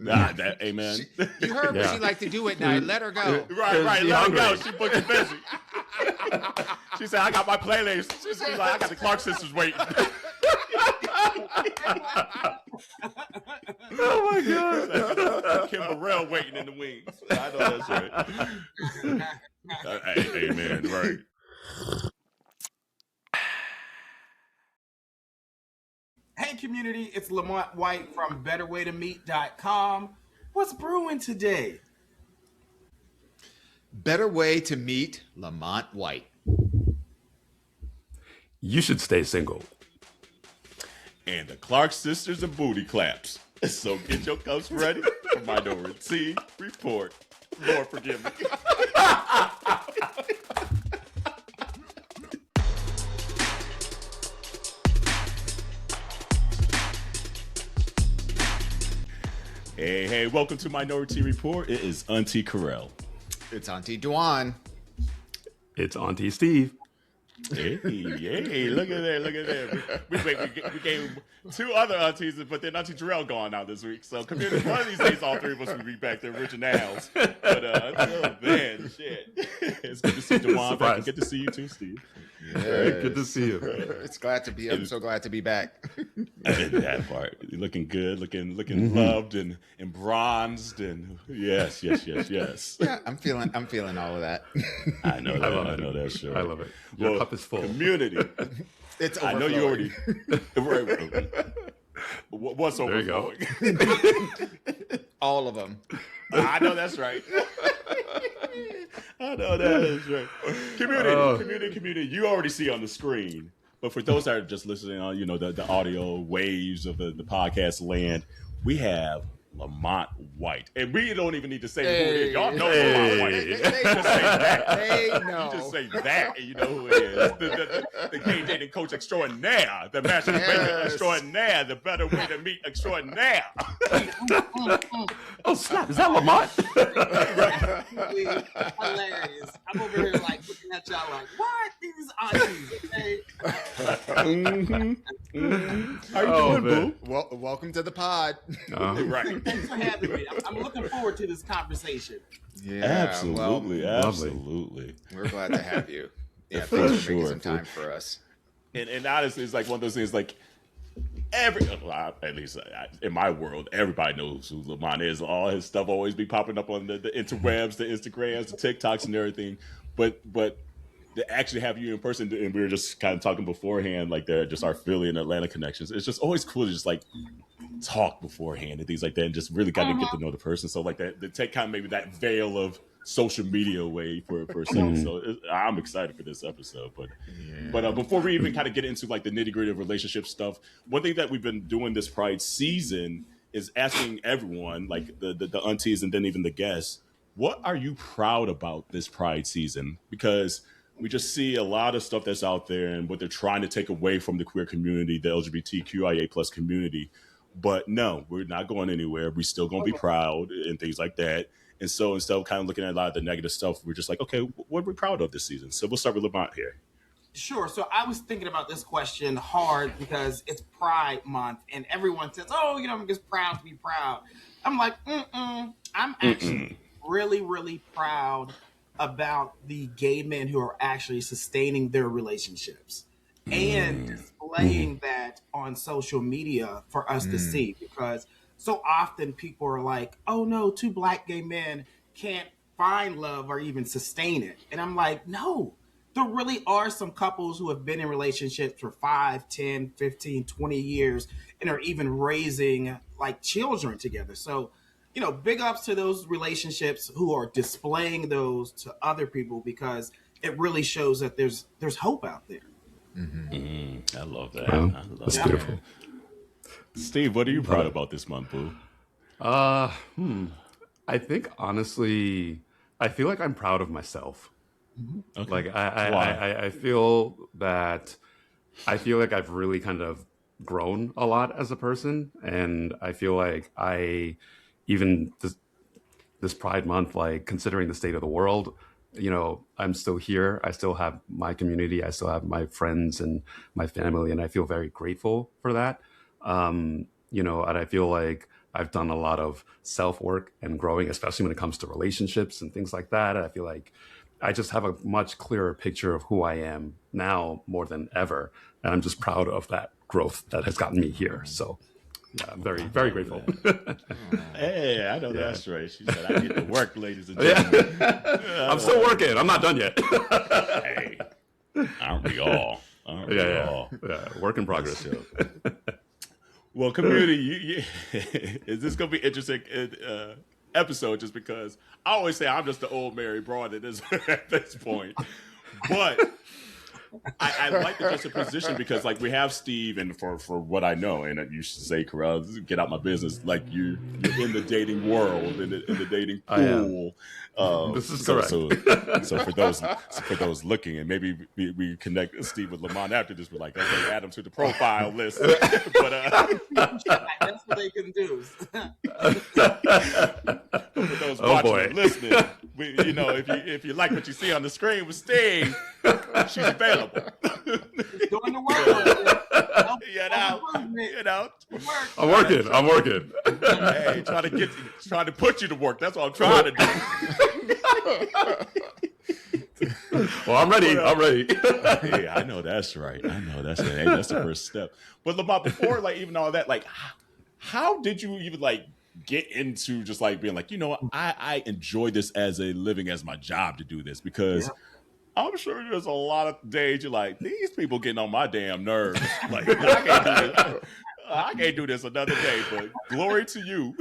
Amen. You heard what she liked to do at night. Let her go. Right. Let her go. She booked busy. She said, I got my playlist. She's like, I got the Clark sisters waiting. Oh my God. Kim Burrell waiting in the wings. I know that's right. Amen. Right. Hey community, it's Lamont White from betterwaytomeet.com. What's brewing today? Better way to meet Lamont White. You should stay single. And the Clark sisters and booty claps. So get your cups ready for Minority Report. Lord forgive me. Hey, welcome to Minority Report. It is Auntie Carell. It's Auntie Duan. It's Auntie Steve. Hey, look at that. We gave two other aunties, but then Auntie Jarrell gone now this week. So community, one of these days, all three of us will be back to originals. But until then, shit. It's good to see Duan back. Good to see you too, Steve. Yes. Good to see you. It's glad to be. I'm so glad to be back. That part, looking good, looking loved and bronzed, and yes. Yeah, I'm feeling all of that. I know that. I know that. Sure, I love it. Your cup is full. Community. It's I know you already. What's overflowing? All of them. I know that's right. I know that is right. Community. You already see on the screen, but for those that are just listening on, the audio waves of the podcast land, we have Lamont White, and we don't even need to say who it is. Y'all know Lamont White. They just say that. They know. You just say that, and you know who it is. The gay dating coach extraordinaire, the matchmaker extraordinaire, the better way to meet extraordinaire. Oh snap! Is that Lamont? Hilarious. I'm over here like looking at y'all like, what? These aunties, okay? How you doing, boo? Well, welcome to the pod. Right. Thanks for having me. I'm looking forward to this conversation. Yeah, absolutely. We're glad to have you. Yeah, thanks for making some time for us. And honestly, it's like one of those things. Like at least in my world, everybody knows who Lamont is. All his stuff always be popping up on the interwebs, the Instagrams, the TikToks, and everything. But to actually have you in person, and we were just kind of talking beforehand, like just our Philly and Atlanta connections. It's just always cool to just like talk beforehand and things like that, and just really got to get to know the person. So like that, to take kind of maybe that veil of social media away for a second. So I'm excited for this episode. But before we even kind of get into like the nitty gritty of relationship stuff, one thing that we've been doing this Pride season is asking everyone, like the aunties and then even the guests, what are you proud about this Pride season? Because we just see a lot of stuff that's out there and what they're trying to take away from the queer community, the LGBTQIA plus community. But no, we're not going anywhere. We're still going to be proud and things like that. And so instead of kind of looking at a lot of the negative stuff, we're just like, okay, what are we proud of this season? So we'll start with Lamont here. Sure. So I was thinking about this question hard because it's Pride Month and everyone says, oh, I'm just proud to be proud. I'm like, I'm actually really, really proud about the gay men who are actually sustaining their relationships and displaying that on social media for us to see, because so often people are like, oh no, two black gay men can't find love or even sustain it. And I'm like, no, there really are some couples who have been in relationships for 5, 10, 15, 20 years and are even raising like children together. So, big ups to those relationships who are displaying those to other people, because it really shows that there's hope out there. I love that. Wow, that's beautiful. Steve, what are you proud about this month, boo? I think honestly, I feel like I'm proud of myself. Okay. Like I feel like I've really kind of grown a lot as a person, and I feel like even this Pride Month, like considering the state of the world, I'm still here. I still have my community. I still have my friends and my family, and I feel very grateful for that. And I feel like I've done a lot of self work and growing, especially when it comes to relationships and things like that. I feel like I just have a much clearer picture of who I am now more than ever. And I'm just proud of that growth that has gotten me here. So yeah, I'm very, very grateful. Hey, I know that's right. She said, I get to work, ladies and gentlemen. I'm still working. I'm not done yet. Hey, aren't we all? Aren't we all? Yeah, work in progress. Well, community, is this going to be interesting episode just because I always say I'm just the old Mary broad at this point. But I like the juxtaposition because, like, we have Steve, and for what I know, and you should say, Corral, get out my business. Like, you're in the dating world, in the dating pool. This is correct. So for those looking, and maybe we connect Steve with Lamont after this, we're like, okay, add him to the profile list. But that's what they can do. For those watching and listening, if you like what you see on the screen with Steve, she's available. Doing the work. I'm working. Hey, trying to put you to work. That's what I'm trying to do. Well, I'm ready. Yeah, I know that's right. Hey, that's the first step. But Lamont, before even all that, how did you even get into just being I enjoy this as a living, as my job to do this? Because I'm sure there's a lot of days you're like, these people getting on my damn nerves. I can't do this another day, but glory to you.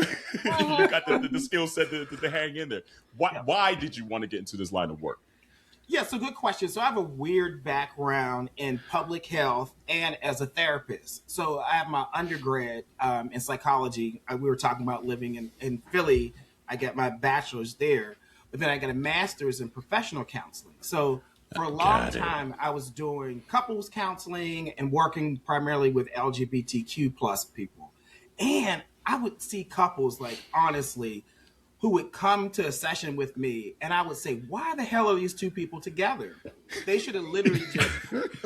You got the skill set to hang in there. Why did you want to get into this line of work? Yeah, so good question. So I have a weird background in public health and as a therapist. So I have my undergrad in psychology. We were talking about living in Philly. I got my bachelor's there, but then I got a master's in professional counseling. So for a long time, I was doing couples counseling and working primarily with LGBTQ plus people. And I would see couples, honestly, who would come to a session with me, and I would say, why the hell are these two people together? They should have literally just hooked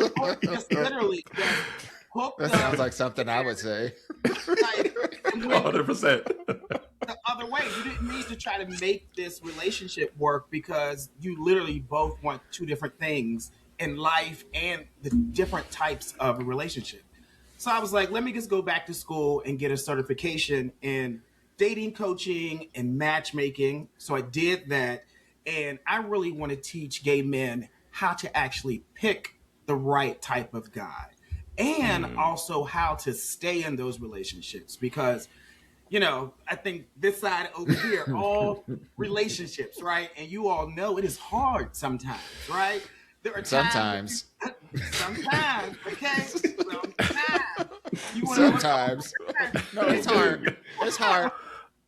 That up. sounds like something I would say. 100%. The other way, you didn't need to try to make this relationship work because you literally both want two different things in life and the different types of a relationship. So I was like, let me just go back to school and get a certification in dating coaching and matchmaking. So I did that. And I really want to teach gay men how to actually pick the right type of guy and also how to stay in those relationships. Because, I think this side over here, all relationships, right? And you all know it is hard sometimes, right? There are Sometimes. Sometimes, okay? Sometimes. No, it's hard. It's hard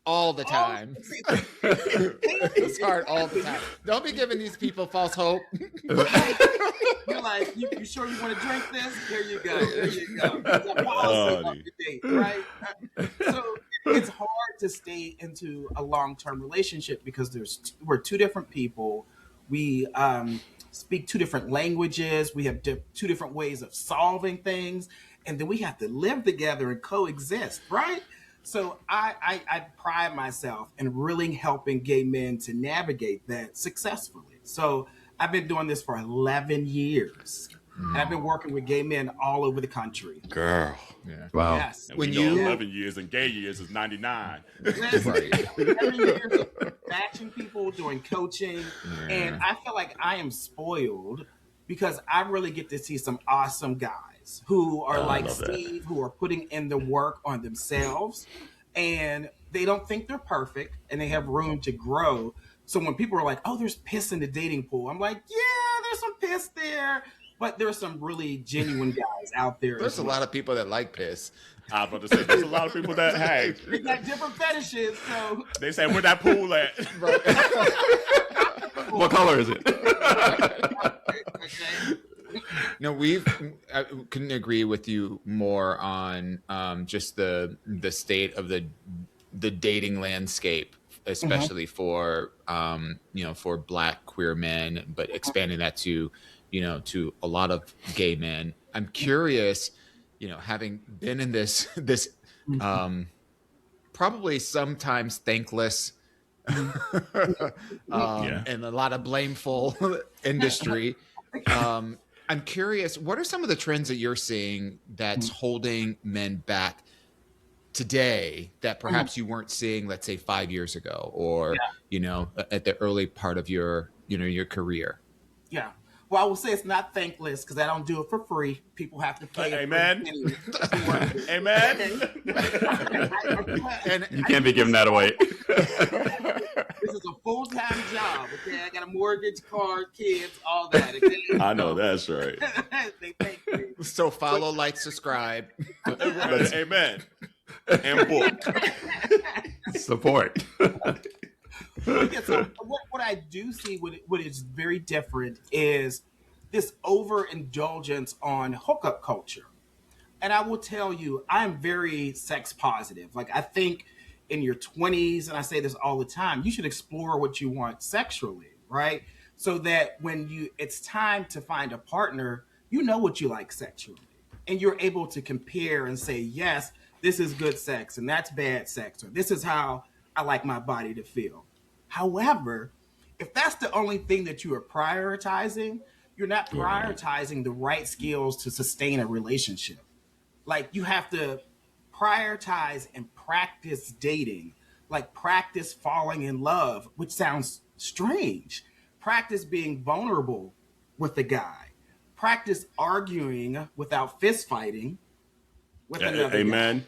all the time. It's hard all the time. Don't be giving these people false hope. You're like, you sure you want to drink this? Here you go. It's a policy of the date, right? So it's hard to stay into a long-term relationship because we're two different people. We speak two different languages. We have two different ways of solving things. And then we have to live together and coexist, right? So I pride myself in really helping gay men to navigate that successfully. So I've been doing this for 11 years. And I've been working with gay men all over the country. Girl. Yeah. Wow. Yes. And we know 11 years and gay years is 99. Right. 11 years of matching people, doing coaching. And I feel like I am spoiled because I really get to see some awesome guys who are like Steve, who are putting in the work on themselves. And they don't think they're perfect and they have room to grow. So when people are like, oh, there's piss in the dating pool, I'm like, yeah, there's some piss there. But there's some really genuine guys out there. There's a lot of people that like piss. I was about to say, there's a lot of people that, hey, They got different fetishes, so they say, where that pool at? What color is it? okay. No, I couldn't agree with you more on just the state of the dating landscape, especially for for Black queer men, but expanding that to a lot of gay men. I'm curious, having been in this probably sometimes thankless and a lot of blameful industry. I'm curious, what are some of the trends that you're seeing that's holding men back today that perhaps you weren't seeing, let's say 5 years ago, or, at the early part of your, your career? Yeah. Well, I will say it's not thankless because I don't do it for free. People have to pay. Amen. Amen. And you can't be giving that away. This is a full-time job. Okay, I got a mortgage, car, kids, all that. Okay? I know that's right. They pay me. So follow, like, subscribe. Amen. And book. Support. Yeah, so what I do see, what is very different is this overindulgence on hookup culture. And I will tell you, I'm very sex positive. Like, I think in your 20s, and I say this all the time, you should explore what you want sexually, right? So that when it's time to find a partner, you know what you like sexually. And you're able to compare and say, yes, this is good sex and that's bad sex, or this is how I like my body to feel. However, if that's the only thing that you are prioritizing, you're not prioritizing the right skills to sustain a relationship. Like, you have to prioritize and practice dating, like practice falling in love, which sounds strange. Practice being vulnerable with the guy. Practice arguing without fist fighting with another Amen.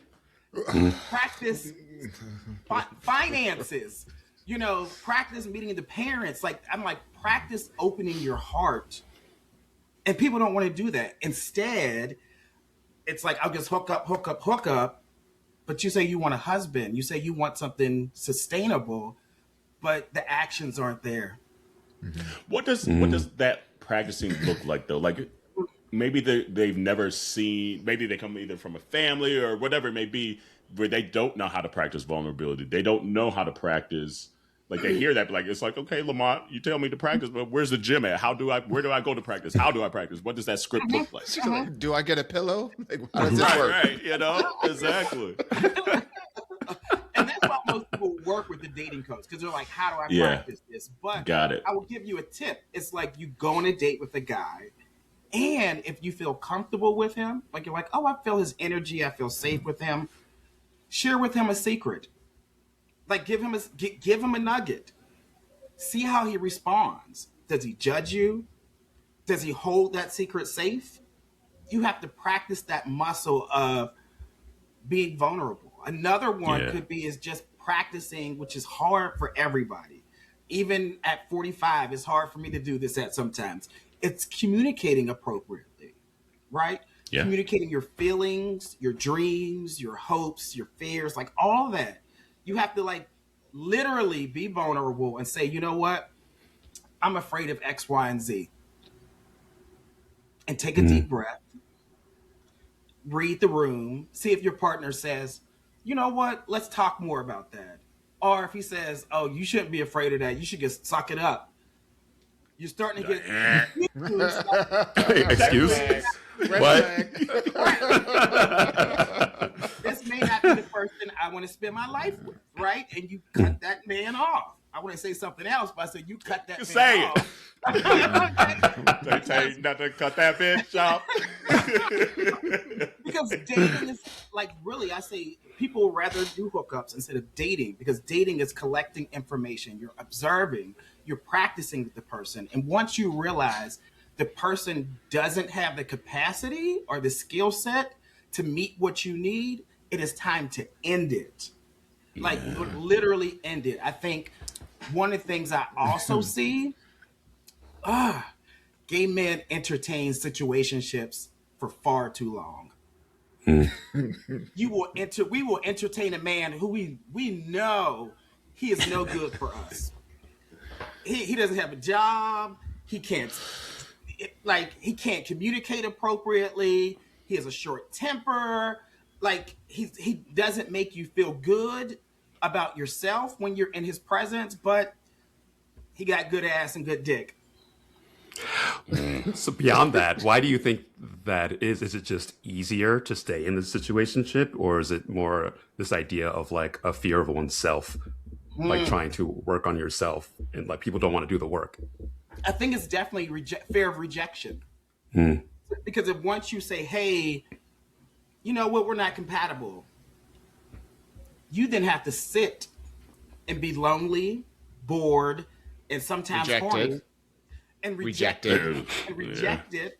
guy. Practice finances. Practice meeting the parents. I'm like, practice opening your heart. And people don't want to do that. Instead, it's like, I'll just hook up. But you say you want a husband. You say you want something sustainable, but the actions aren't there. What does that practicing look like, though? Like, maybe they've never seen, maybe they come either from a family or whatever it may be, where they don't know how to practice vulnerability. They don't know how to practice. Like, they hear that, but like, it's like, okay, Lamont, you tell me to practice, but where's the gym at? Where do I go to practice? How do I practice? What does that script look like? Do I get a pillow? Like, how does this work? Right, exactly. And that's why most people work with the dating coach, because they're like, how do I practice this? But got it. I will give you a tip. It's like, you go on a date with a guy, and if you feel comfortable with him, like you're like, oh, I feel his energy, I feel safe with him, share with him a secret. Like, give him a nugget. See how he responds. Does he judge you? Does he hold that secret safe? You have to practice that muscle of being vulnerable. Another one could be is just practicing, which is hard for everybody. Even at 45, it's hard for me to do this at sometimes. It's communicating appropriately, right? Yeah. Communicating your feelings, your dreams, your hopes, your fears, like all that. You have to, like, literally be vulnerable and say, you know what? I'm afraid of X, Y, and Z. And take a deep breath. Read the room. See if your partner says, you know what? Let's talk more about that. Or if he says, oh, you shouldn't be afraid of that. You should just suck it up. You're starting to get... Excuse? What? This may not be the person I want to spend my life with, right? And you cut that man off. I want to say something else, but I said you cut that man off. They tell you not to cut that bitch off. Because dating is, like, really, I say people rather do hookups instead of dating, because dating is collecting information. You're observing, you're practicing with the person. And once you realize the person doesn't have the capacity or the skill set to meet what you need, it is time to end it. Like, literally end it. I think one of the things I also see, gay men entertain situationships for far too long. We will entertain a man who we know he is no good for us. He doesn't have a job. He can't communicate appropriately. He has a short temper. Like, he doesn't make you feel good about yourself when you're in his presence, but he got good ass and good dick. So beyond that, why do you think that is? Is it just easier to stay in the situationship, or is it more this idea of like a fear of oneself, like trying to work on yourself, and like people don't want to do the work? I think it's definitely fear of rejection. Because if once you say, hey, you know what, we're not compatible, you then have to sit and be lonely, bored, and sometimes horny, and reject it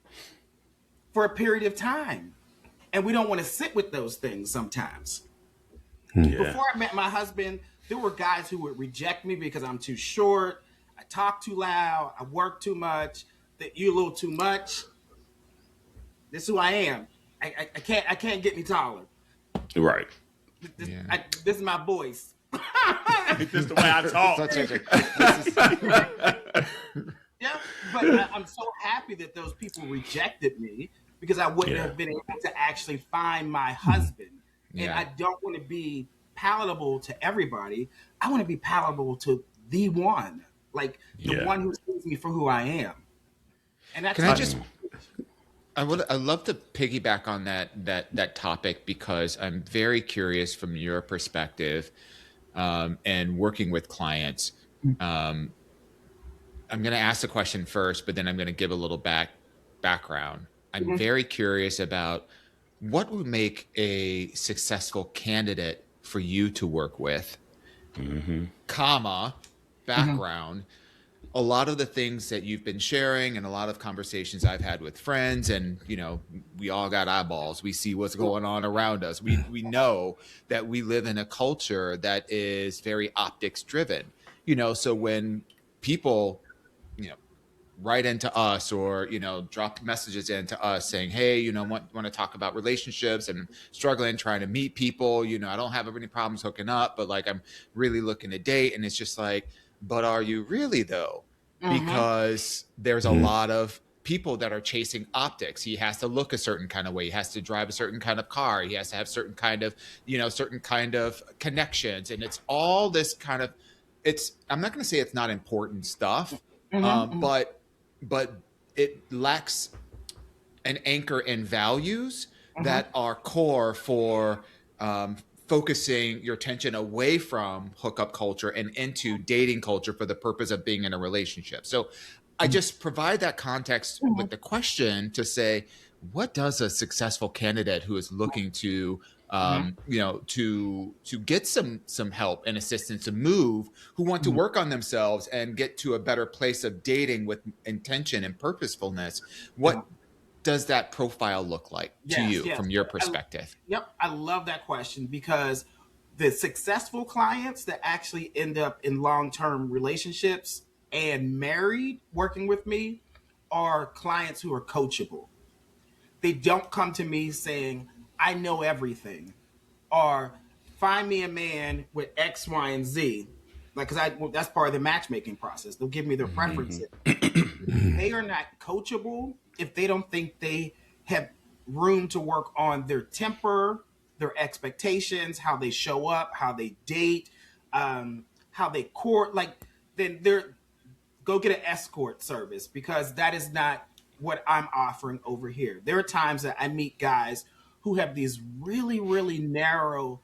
for a period of time. And we don't want to sit with those things sometimes. Before I met my husband, there were guys who would reject me because I'm too short, I talk too loud, I work too much, that you're a little too much. This is who I am. I can't get any taller. Right. This is my voice. This is the way I talk. Yeah, but I'm so happy that those people rejected me because I wouldn't have been able to actually find my husband. And I don't want to be palatable to everybody. I want to be palatable to the one, like the one who sees me for who I am. And that's I'd love to piggyback on that topic because I'm very curious from your perspective and working with clients. I'm going to ask the question first, but then I'm going to give a little background. I'm very curious about what would make a successful candidate for you to work with, background. A lot of the things that you've been sharing and a lot of conversations I've had with friends, and, you know, we all got eyeballs. We see what's going on around us. We know that we live in a culture that is very optics driven, you know, so when people, you know, write into us or, you know, drop messages into us saying, hey, you know, want to talk about relationships and struggling, trying to meet people, you know, I don't have any problems hooking up, but like, I'm really looking to date. And it's just like, but are you really though? Because there's a lot of people that are chasing optics. He has to look a certain kind of way. He has to drive a certain kind of car. He has to have certain kind of, you know, certain kind of connections. And it's all this kind of, I'm not going to say it's not important stuff, but it lacks an anchor in values that are core for focusing your attention away from hookup culture and into dating culture for the purpose of being in a relationship. So I just provide that context with the question to say, what does a successful candidate who is looking to you know, to get some help and assistance to move, who want to work on themselves and get to a better place of dating with intention and purposefulness, what does that profile look like to you from your perspective? I love that question because the successful clients that actually end up in long-term relationships and married working with me are clients who are coachable. They don't come to me saying, I know everything, or find me a man with X, Y, and Z. Like, that's part of the matchmaking process. They'll give me their preferences. They are not coachable if they don't think they have room to work on their temper, their expectations, how they show up, how they date, how they court. Like, then go get an escort service because that is not what I'm offering over here. There are times that I meet guys who have these really, really narrow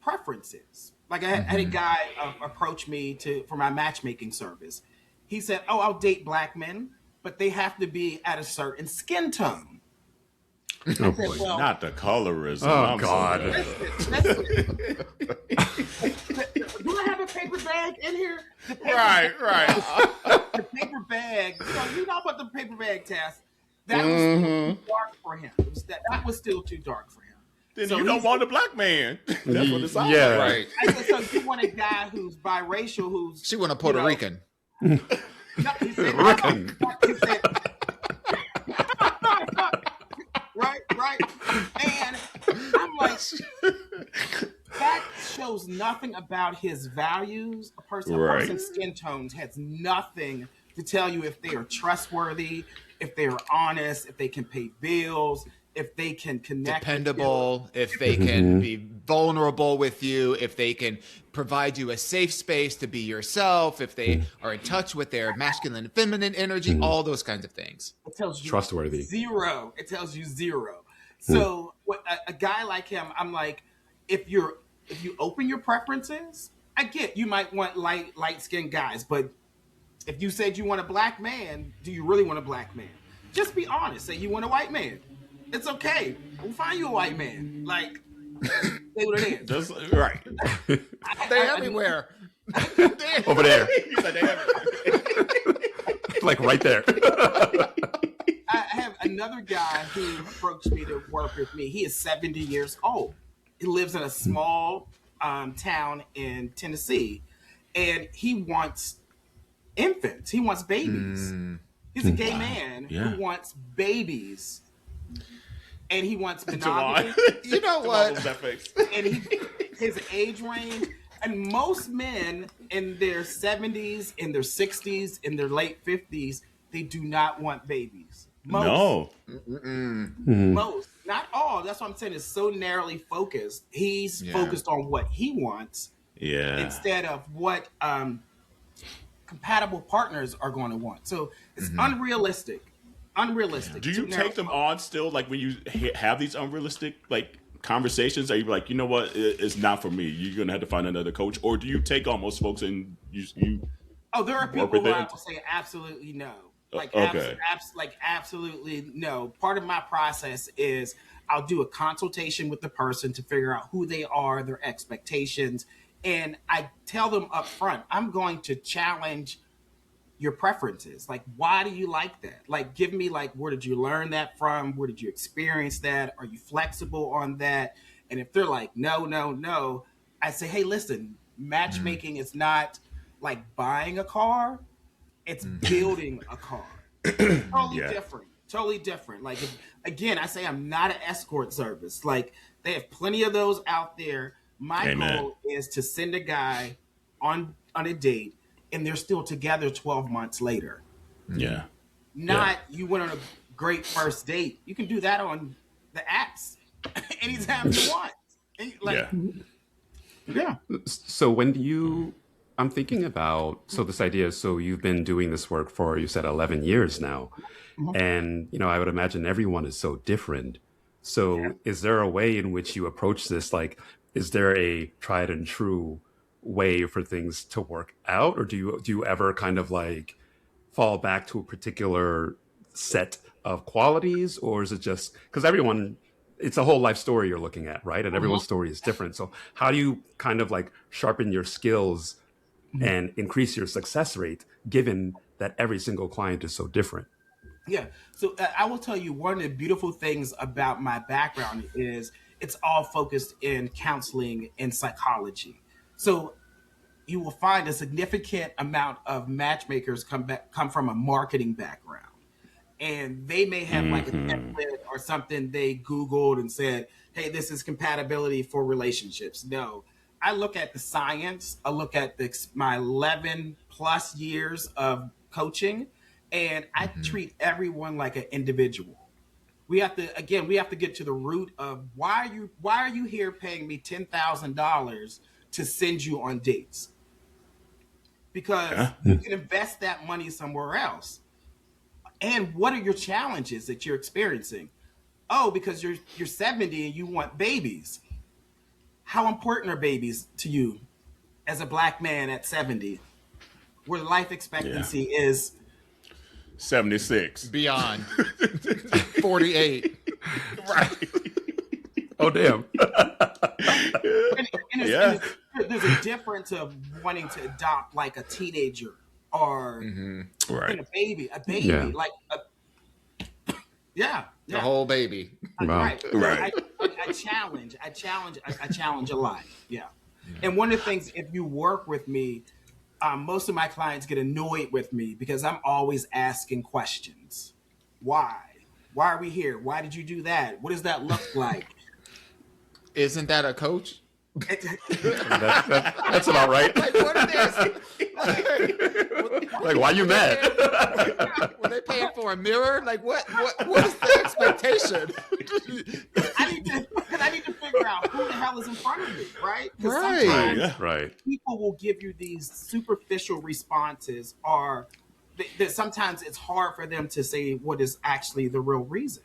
preferences. Like I had a guy approach me for my matchmaking service. He said, oh, I'll date black men, but they have to be at a certain skin tone. Oh, boy, well, not the colorism. Oh, God. Listen. Do I have a paper bag in here? Right. The paper bag. You know about the paper bag test. That was too dark for him. That was still too dark for him. Then you don't want a black man. That's what it's all about. Right. I said, so you want a guy who's biracial, who's... She want a Puerto Rican. No, he said, right. And I'm like, that shows nothing about his values. A person's skin tones has nothing to tell you if they are trustworthy, if they are honest, if they can pay bills, if they can connect, dependable, if they can be vulnerable with you, if they can provide you a safe space to be yourself, if they are in touch with their masculine and feminine energy, all those kinds of things. it tells you Trustworthy. zero. It tells you zero. So what, a guy like him, I'm like, if you open your preferences, I get you might want light skinned guys, but if you said you want a black man, do you really want a black man? Just be honest. Say you want a white man. It's okay. We'll find you a white man. Like, say what it is. That's right. They're everywhere. Over there. He's like, "They everywhere." Like right there. I have another guy who approached me to work with me. He is 70 years old. He lives in a small town in Tennessee, and he wants infants. He wants babies. He's a gay man who wants babies, and he wants monogamy. You know what? And his age range, and most men in their 70s, in their 60s, in their late 50s, they do not want babies. Most, most, not all. That's what I'm saying. It's so narrowly focused. He's focused on what he wants, instead of what compatible partners are going to want. So it's unrealistic. Do you take them on still? Like when you have these unrealistic like conversations, are you like, you know what, it's not for me? You're gonna have to find another coach, or do you take on most folks and you? Oh, there are people who I will say absolutely no. Like, okay. Absolutely no. Part of my process is I'll do a consultation with the person to figure out who they are, their expectations, and I tell them up front, I'm going to challenge your preferences. Like, why do you like that? Like, give me, like, where did you learn that from? Where did you experience that? Are you flexible on that? And if they're like, no, I say, hey, listen, matchmaking is not like buying a car. It's building a car. Totally different. Like, again, I say I'm not an escort service. Like, they have plenty of those out there. My goal is to send a guy on a date, and they're still together 12 months later. Yeah. You went on a great first date. You can do that on the apps anytime you want. Like, So when I'm thinking about, so this idea, so you've been doing this work for, you said 11 years now. And, I would imagine everyone is so different. So is there a way in which you approach this? Like, is there a tried and true way for things to work out? Or do you ever kind of like fall back to a particular set of qualities? Or is it just, because everyone, it's a whole life story you're looking at, right? And everyone's story is different. So how do you kind of like sharpen your skills and increase your success rate, given that every single client is so different? Yeah. So I will tell you, one of the beautiful things about my background is it's all focused in counseling and psychology. So you will find a significant amount of matchmakers come from a marketing background. And they may have like a template or something they Googled and said, hey, this is compatibility for relationships. No, I look at the science. I look at my 11 plus years of coaching, and I treat everyone like an individual. We have to get to the root of why are you here paying me $10,000 to send you on dates? Because you can invest that money somewhere else. And what are your challenges that you're experiencing? Oh, because you're 70 and you want babies. How important are babies to you as a black man at 70, where life expectancy is 76 beyond 48? Right. Oh, damn. And there's a difference of wanting to adopt like a teenager or a baby, like the whole baby. Wow. Right. I challenge a lot. Yeah. And one of the things, if you work with me, most of my clients get annoyed with me because I'm always asking questions. Why? Why are we here? Why did you do that? What does that look like? Isn't that a coach? That's about right. Like, what are they? Like, why you mad? Were they paying for a mirror? Like, what is the expectation? I need to figure out who the hell is in front of me, right? Right. Sometimes Right. people will give you these superficial responses, or that sometimes it's hard for them to say what is actually the real reason.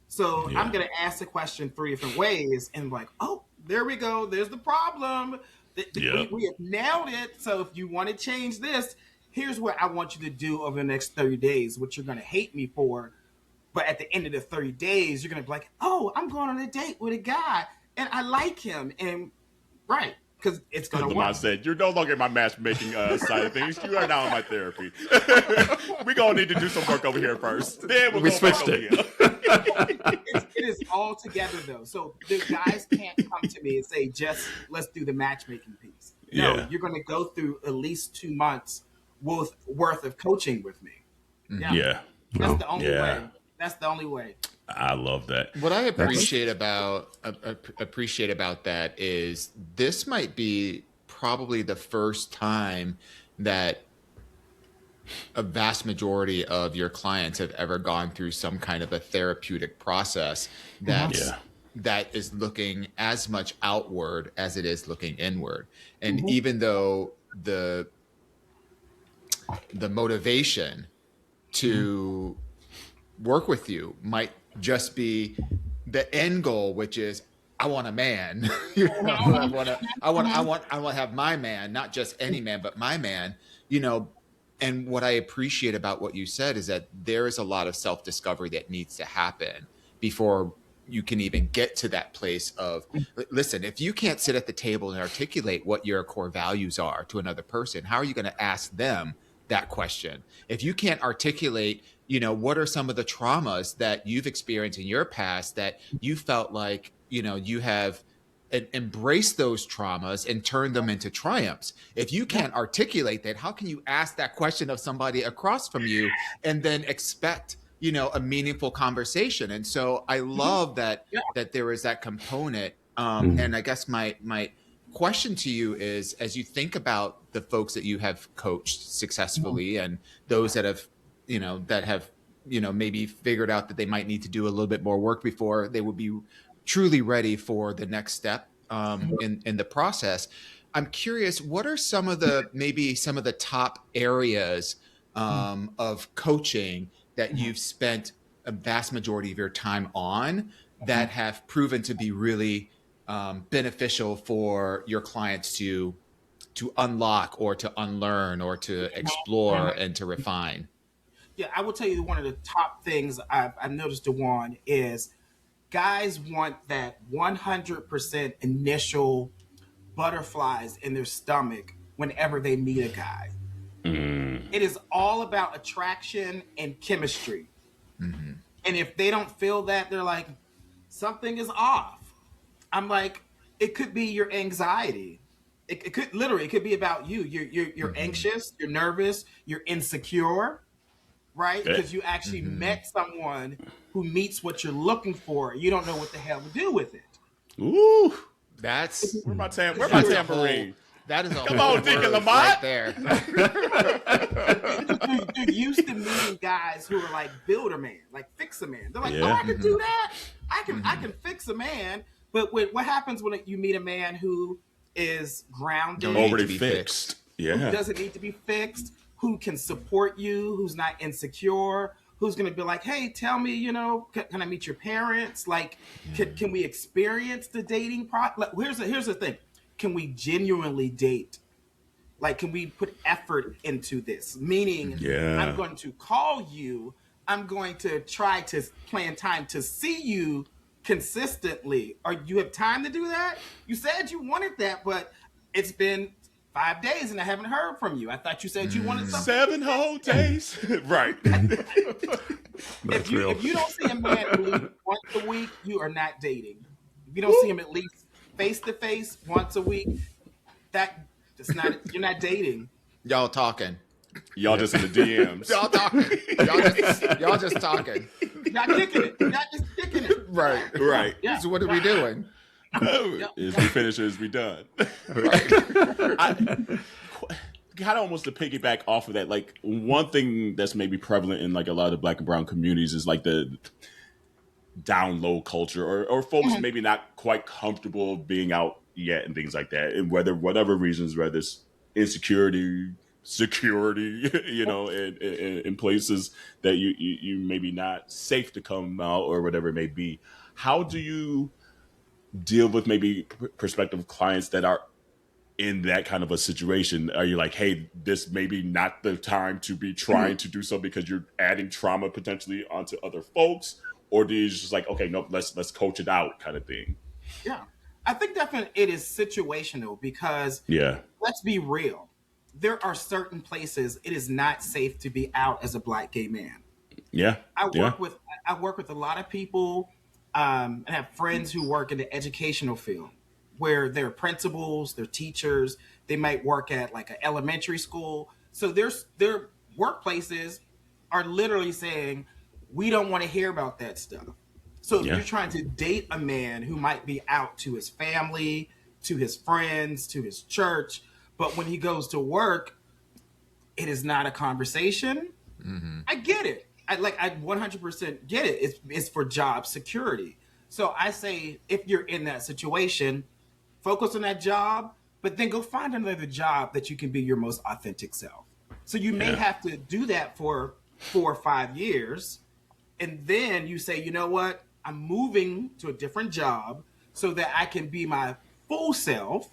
So I'm going to ask the question 3 different ways, and like, oh, there we go. There's the problem. We have nailed it. So if you want to change this, here's what I want you to do over the next 30 days, what you're going to hate me for. But at the end of the 30 days, you're going to be like, oh, I'm going on a date with a guy and I like him. And right. Because it's going to work. Lamont said, you're no longer in my matchmaking side of things. You are now in my therapy. We're going to need to do some work over here first. Then We switched it. It is all together, though. So the guys can't come to me and say, just let's do the matchmaking piece. No, you're going to go through at least 2 months worth of coaching with me. Yeah. That's the only way. That's the only way. I love that. What I appreciate about that is this might be probably the first time that a vast majority of your clients have ever gone through some kind of a therapeutic process that is looking as much outward as it is looking inward. And even though the motivation to work with you might just be the end goal, which is I want a man. I want to have my man, not just any man, but my man. And what I appreciate about what you said is that there is a lot of self-discovery that needs to happen before you can even get to that place of, listen, if you can't sit at the table and articulate what your core values are to another person, how are you going to ask them that question? If you can't articulate, what are some of the traumas that you've experienced in your past that you felt like, you have embraced those traumas and turned them into triumphs. If you can't articulate that, how can you ask that question of somebody across from you and then expect, a meaningful conversation? And so I love that there is that component. And I guess my question to you is, as you think about the folks that you have coached successfully and those that have, maybe figured out that they might need to do a little bit more work before they would be truly ready for the next step in the process. I'm curious, what are some of the top areas of coaching that you've spent a vast majority of your time on that have proven to be really beneficial for your clients to unlock or to unlearn or to explore and to refine? Yeah, I will tell you one of the top things I've noticed, DeJuan, is guys want that 100% initial butterflies in their stomach whenever they meet a guy. It is all about attraction and chemistry. And if they don't feel that, they're like, something is off. I'm like, it could be your anxiety. It could be about you. You're anxious, you're nervous, you're insecure, right? Because you actually met someone who meets what you're looking for. You don't know what the hell to do with it. Ooh. Where's my tambourine? That is a Come whole on, Deacon word Lamont. right there. You're used to meeting guys who are like build a man, like fix a man. They're like, oh, I can do that. I can fix a man. But what happens when you meet a man who is grounded, Already fixed. who doesn't need to be fixed, who can support you, who's not insecure, who's going to be like, hey, tell me, can I meet your parents? Like, can we experience the dating process? Here's the thing. Can we genuinely date? Like, can we put effort into this? Meaning, I'm going to call you. I'm going to try to plan time to see you consistently. Or you have time to do that? You said you wanted that, but it's been 5 days and I haven't heard from you. I thought you said you wanted something. 7 whole days. Right. If you don't see a man at least once a week, you are not dating. If you don't see him at least face to face once a week, you're not dating. Y'all talking. Y'all just in the DMs. Y'all talking. Y'all just talking. You're not kicking it. You're not just kicking it. Right. Right. Yeah. So what are we doing? Is we finish or is we done? Kind of almost to piggyback off of that, like one thing that's maybe prevalent in like a lot of Black and brown communities is like the down low culture, or folks maybe not quite comfortable being out yet and things like that, and whatever reasons, whether it's insecurity, security, you know, in places that you maybe not safe to come out or whatever it may be. How do you deal with maybe prospective clients that are in that kind of a situation? Are you like, hey, this may be not the time to be trying to do so because you're adding trauma potentially onto other folks? Or do you just like, okay, no, let's coach it out kind of thing? Yeah. I think definitely it is situational because let's be real. There are certain places it is not safe to be out as a Black gay man. Yeah. I work with a lot of people and have friends who work in the educational field, where they're principals, they're teachers, they might work at like an elementary school. So their workplaces are literally saying, we don't want to hear about that stuff. So if you're trying to date a man who might be out to his family, to his friends, to his church, but when he goes to work, it is not a conversation. Mm-hmm. I get it. I 100% get it. It's for job security. So I say, if you're in that situation, focus on that job, but then go find another job that you can be your most authentic self. So you may have to do that for 4 or 5 years. And then you say, you know what? I'm moving to a different job so that I can be my full self,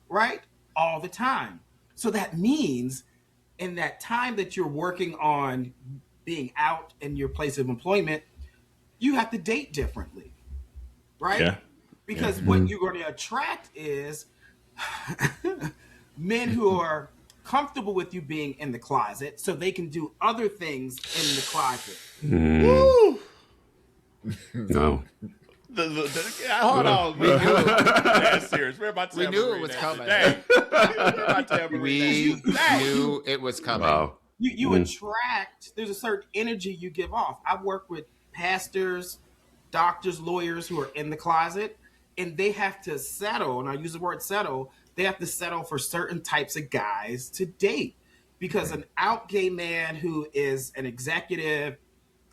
right? All the time. So that means in that time that you're working on being out in your place of employment, you have to date differently, right? Yeah. Because what you're going to attract is men who are comfortable with you being in the closet so they can do other things in the closet. Woo! No. Hold on. We knew that's serious. We're about to we knew it was coming. We knew it was coming. Wow. You attract, there's a certain energy you give off. I work with pastors, doctors, lawyers who are in the closet, and they have to settle, and I use the word settle, they have to settle for certain types of guys to date. Because an out gay man who is an executive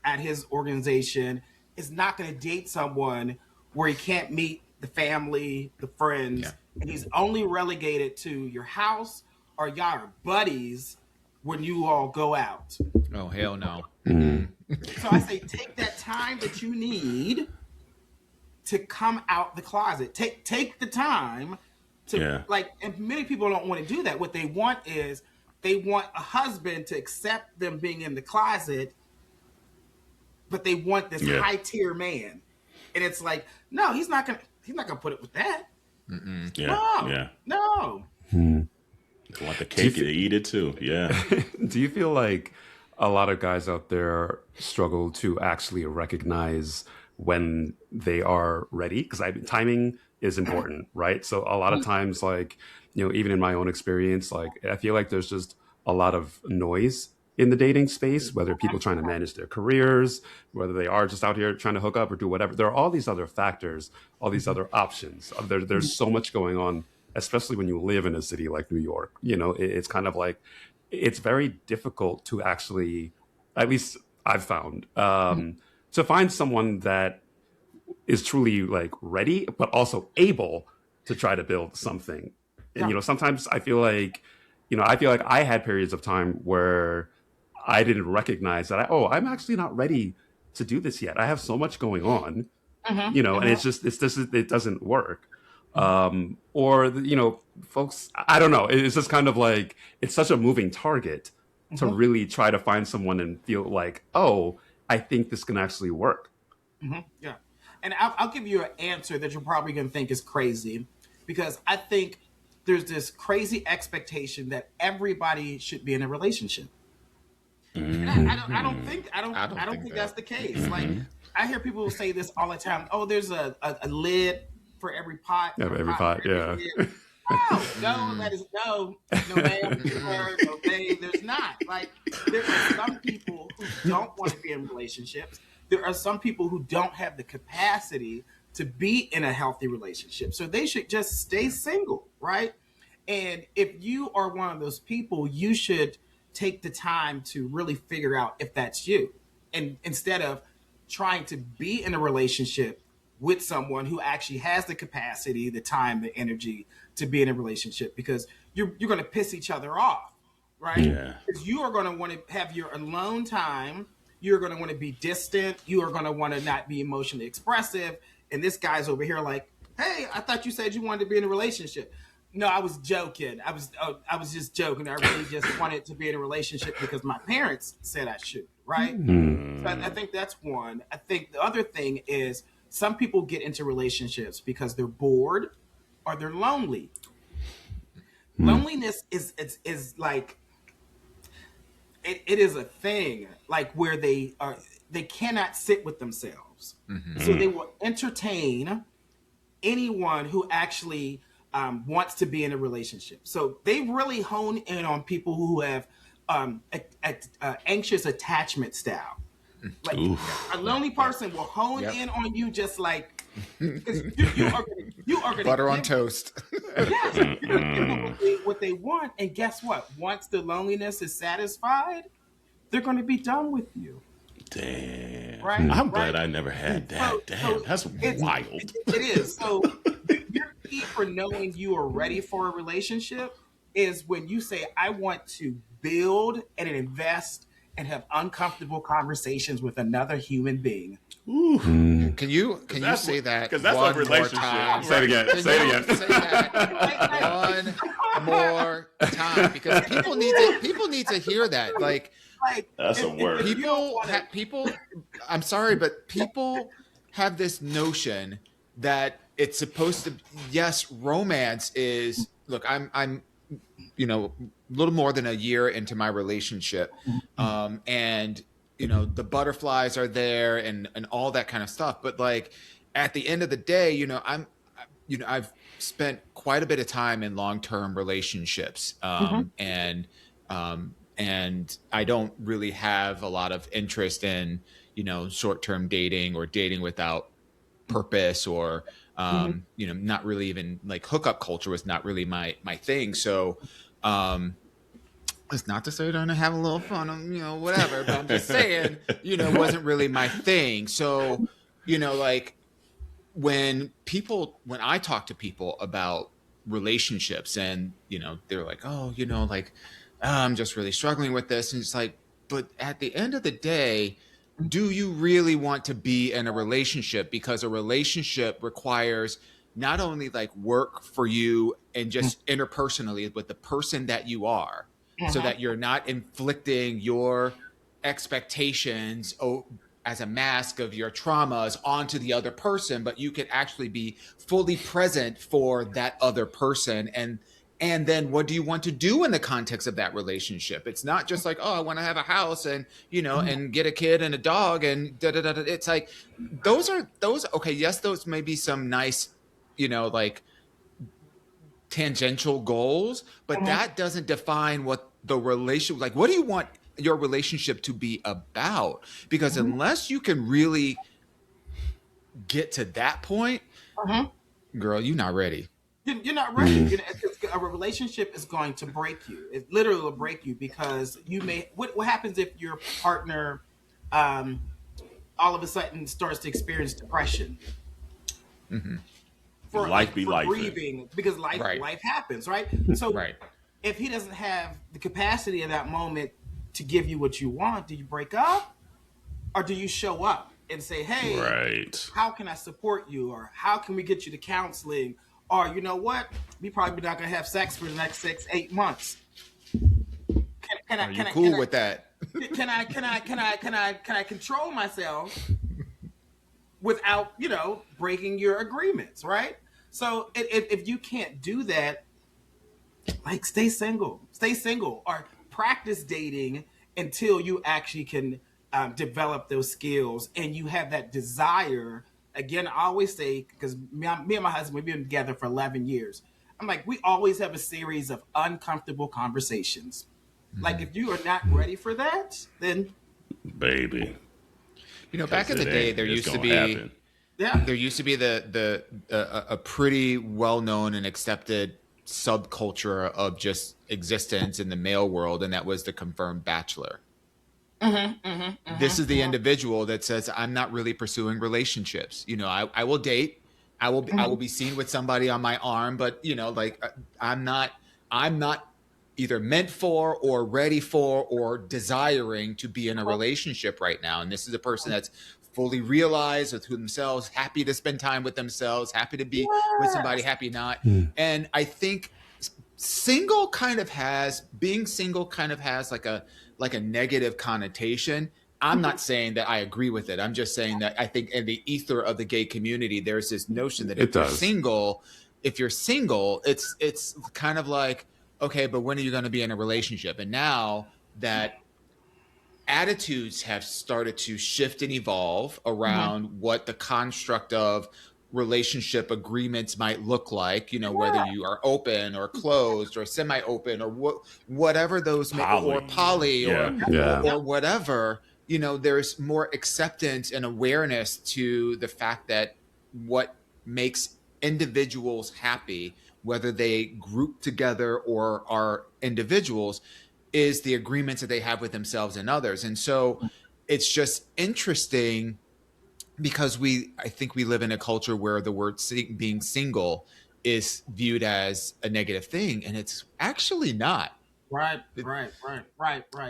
at his organization is not going to date someone where he can't meet the family, the friends, and he's only relegated to your house or y'all are buddies when you all go out. Oh, hell no. So I say take that time that you need to come out the closet. Take the time to and many people don't want to do that. What they want is they want a husband to accept them being in the closet, but they want this high tier man. And it's like, no, he's not gonna put up with that. No. They want the cake to eat it too. Yeah. Do you feel like a lot of guys out there struggle to actually recognize when they are ready? Because timing is important, right? So a lot of times, like, you know, even in my own experience, like I feel like there's just a lot of noise in the dating space, whether people trying to manage their careers, whether they are just out here trying to hook up or do whatever. There are all these other factors, all these other options. There's so much going on, especially when you live in a city like New York. You know, it's kind of like, it's very difficult to actually, at least I've found, to find someone that is truly like ready, but also able to try to build something. And, you know, sometimes I feel like I had periods of time where I didn't recognize that I'm actually not ready to do this yet. I have so much going on, you know, and it doesn't work. Or, you know, folks, I don't know. It's just kind of like, it's such a moving target to really try to find someone and feel like, oh, I think this can actually work. Yeah. And I'll give you an answer that you're probably going to think is crazy, because I think there's this crazy expectation that everybody should be in a relationship. And I don't think that's the case. Like, I hear people say this all the time. Oh, there's a lid for every pot. Every pot, yeah. No, that is no, ma'am, no, babe. There's not. Like, there are some people who don't want to be in relationships. There are some people who don't have the capacity to be in a healthy relationship. So they should just stay single, right? And if you are one of those people, you should take the time to really figure out if that's you. And instead of trying to be in a relationship with someone who actually has the capacity, the time, the energy to be in a relationship, because you're going to piss each other off, right? Yeah. Because you are going to want to have your alone time. You're going to want to be distant. You are going to want to not be emotionally expressive. And this guy's over here like, hey, I thought you said you wanted to be in a relationship. No, I was joking. I was just joking. I really just wanted to be in a relationship because my parents said I should, right? So I think that's one. I think the other thing is some people get into relationships because they're bored or they're lonely. Loneliness is like it is a thing, like where they cannot sit with themselves, so they will entertain anyone who actually wants to be in a relationship. So they really hone in on people who have anxious attachment style. Like a lonely person will hone in on you, just like because you are gonna butter on toast. Yes, you're gonna give them what they want, and guess what? Once the loneliness is satisfied, they're going to be done with you. Damn. Right? I'm glad I never had that. Damn, that's wild. It is. So your key for knowing you are ready for a relationship is when you say, I want to build and invest and have uncomfortable conversations with another human being. Can you say that? Because that's one a relationship. More time? Say it again. Can Say it you again. Say that one more time, because people need to hear that. Like That's a word. People. I'm sorry, but people have this notion that it's supposed to. Yes, romance is. Look, I'm a little more than a year into my relationship, and the butterflies are there and all that kind of stuff. But like at the end of the day, I've spent quite a bit of time in long-term relationships, and I don't really have a lot of interest in short-term dating or dating without purpose, or not really even like hookup culture was not really my thing. So it's not to say I don't have a little fun, whatever, but I'm just saying, it wasn't really my thing. So, like when I talk to people about relationships and, they're like, oh, I'm just really struggling with this. And it's like, but at the end of the day, do you really want to be in a relationship? Because a relationship requires not only like work for you and just interpersonally with the person that you are, so that you're not inflicting your expectations as a mask of your traumas onto the other person, but you can actually be fully present for that other person. And then what do you want to do in the context of that relationship? It's not just like, oh, I want to have a house and, and get a kid and a dog and da-da-da-da. It's like, those, okay, yes, those may be some nice, like tangential goals, but that doesn't define what the relation, like, what do you want your relationship to be about? Because unless you can really get to that point, girl, you're not ready. You're not ready. A relationship is going to break you. It literally will break you, because what happens if your partner all of a sudden starts to experience depression? For grieving, because life happens, right? So if he doesn't have the capacity in that moment to give you what you want, do you break up, or do you show up and say, hey, how can I support you, or how can we get you to counseling, or you know what, we probably not gonna have sex for the next 6-8 months. Can I with that? Can I control myself without breaking your agreements, right? So if you can't do that, like stay single, or practice dating until you actually can develop those skills and you have that desire. Again, I always say, because me and my husband, we've been together for 11 years. I'm like, we always have a series of uncomfortable conversations. Like, if you are not ready for that, then baby. Back in the day, there used to be Yeah. There used to be a pretty well known and accepted subculture of just existence in the male world, and that was the confirmed bachelor. This is the individual that says, I'm not really pursuing relationships. You know, I will date. I will be seen with somebody on my arm, but you know, like I'm not either meant for or ready for or desiring to be in a relationship right now. And this is a person that's fully realized with themselves, happy to spend time with themselves, happy to be with somebody, happy not. And I think being single kind of has like a negative connotation. I'm not saying that I agree with it. I'm just saying that I think in the ether of the gay community, there's this notion that if you're single, it's kind of like, okay, but when are you going to be in a relationship? And now that attitudes have started to shift and evolve around what the construct of relationship agreements might look like, you know, whether you are open or closed or semi-open or whatever those or poly or whatever, you know, there's more acceptance and awareness to the fact that what makes individuals happy, whether they group together or are individuals, is the agreements that they have with themselves and others. And so it's just interesting because I think we live in a culture where the word being single is viewed as a negative thing, and it's actually not. Right.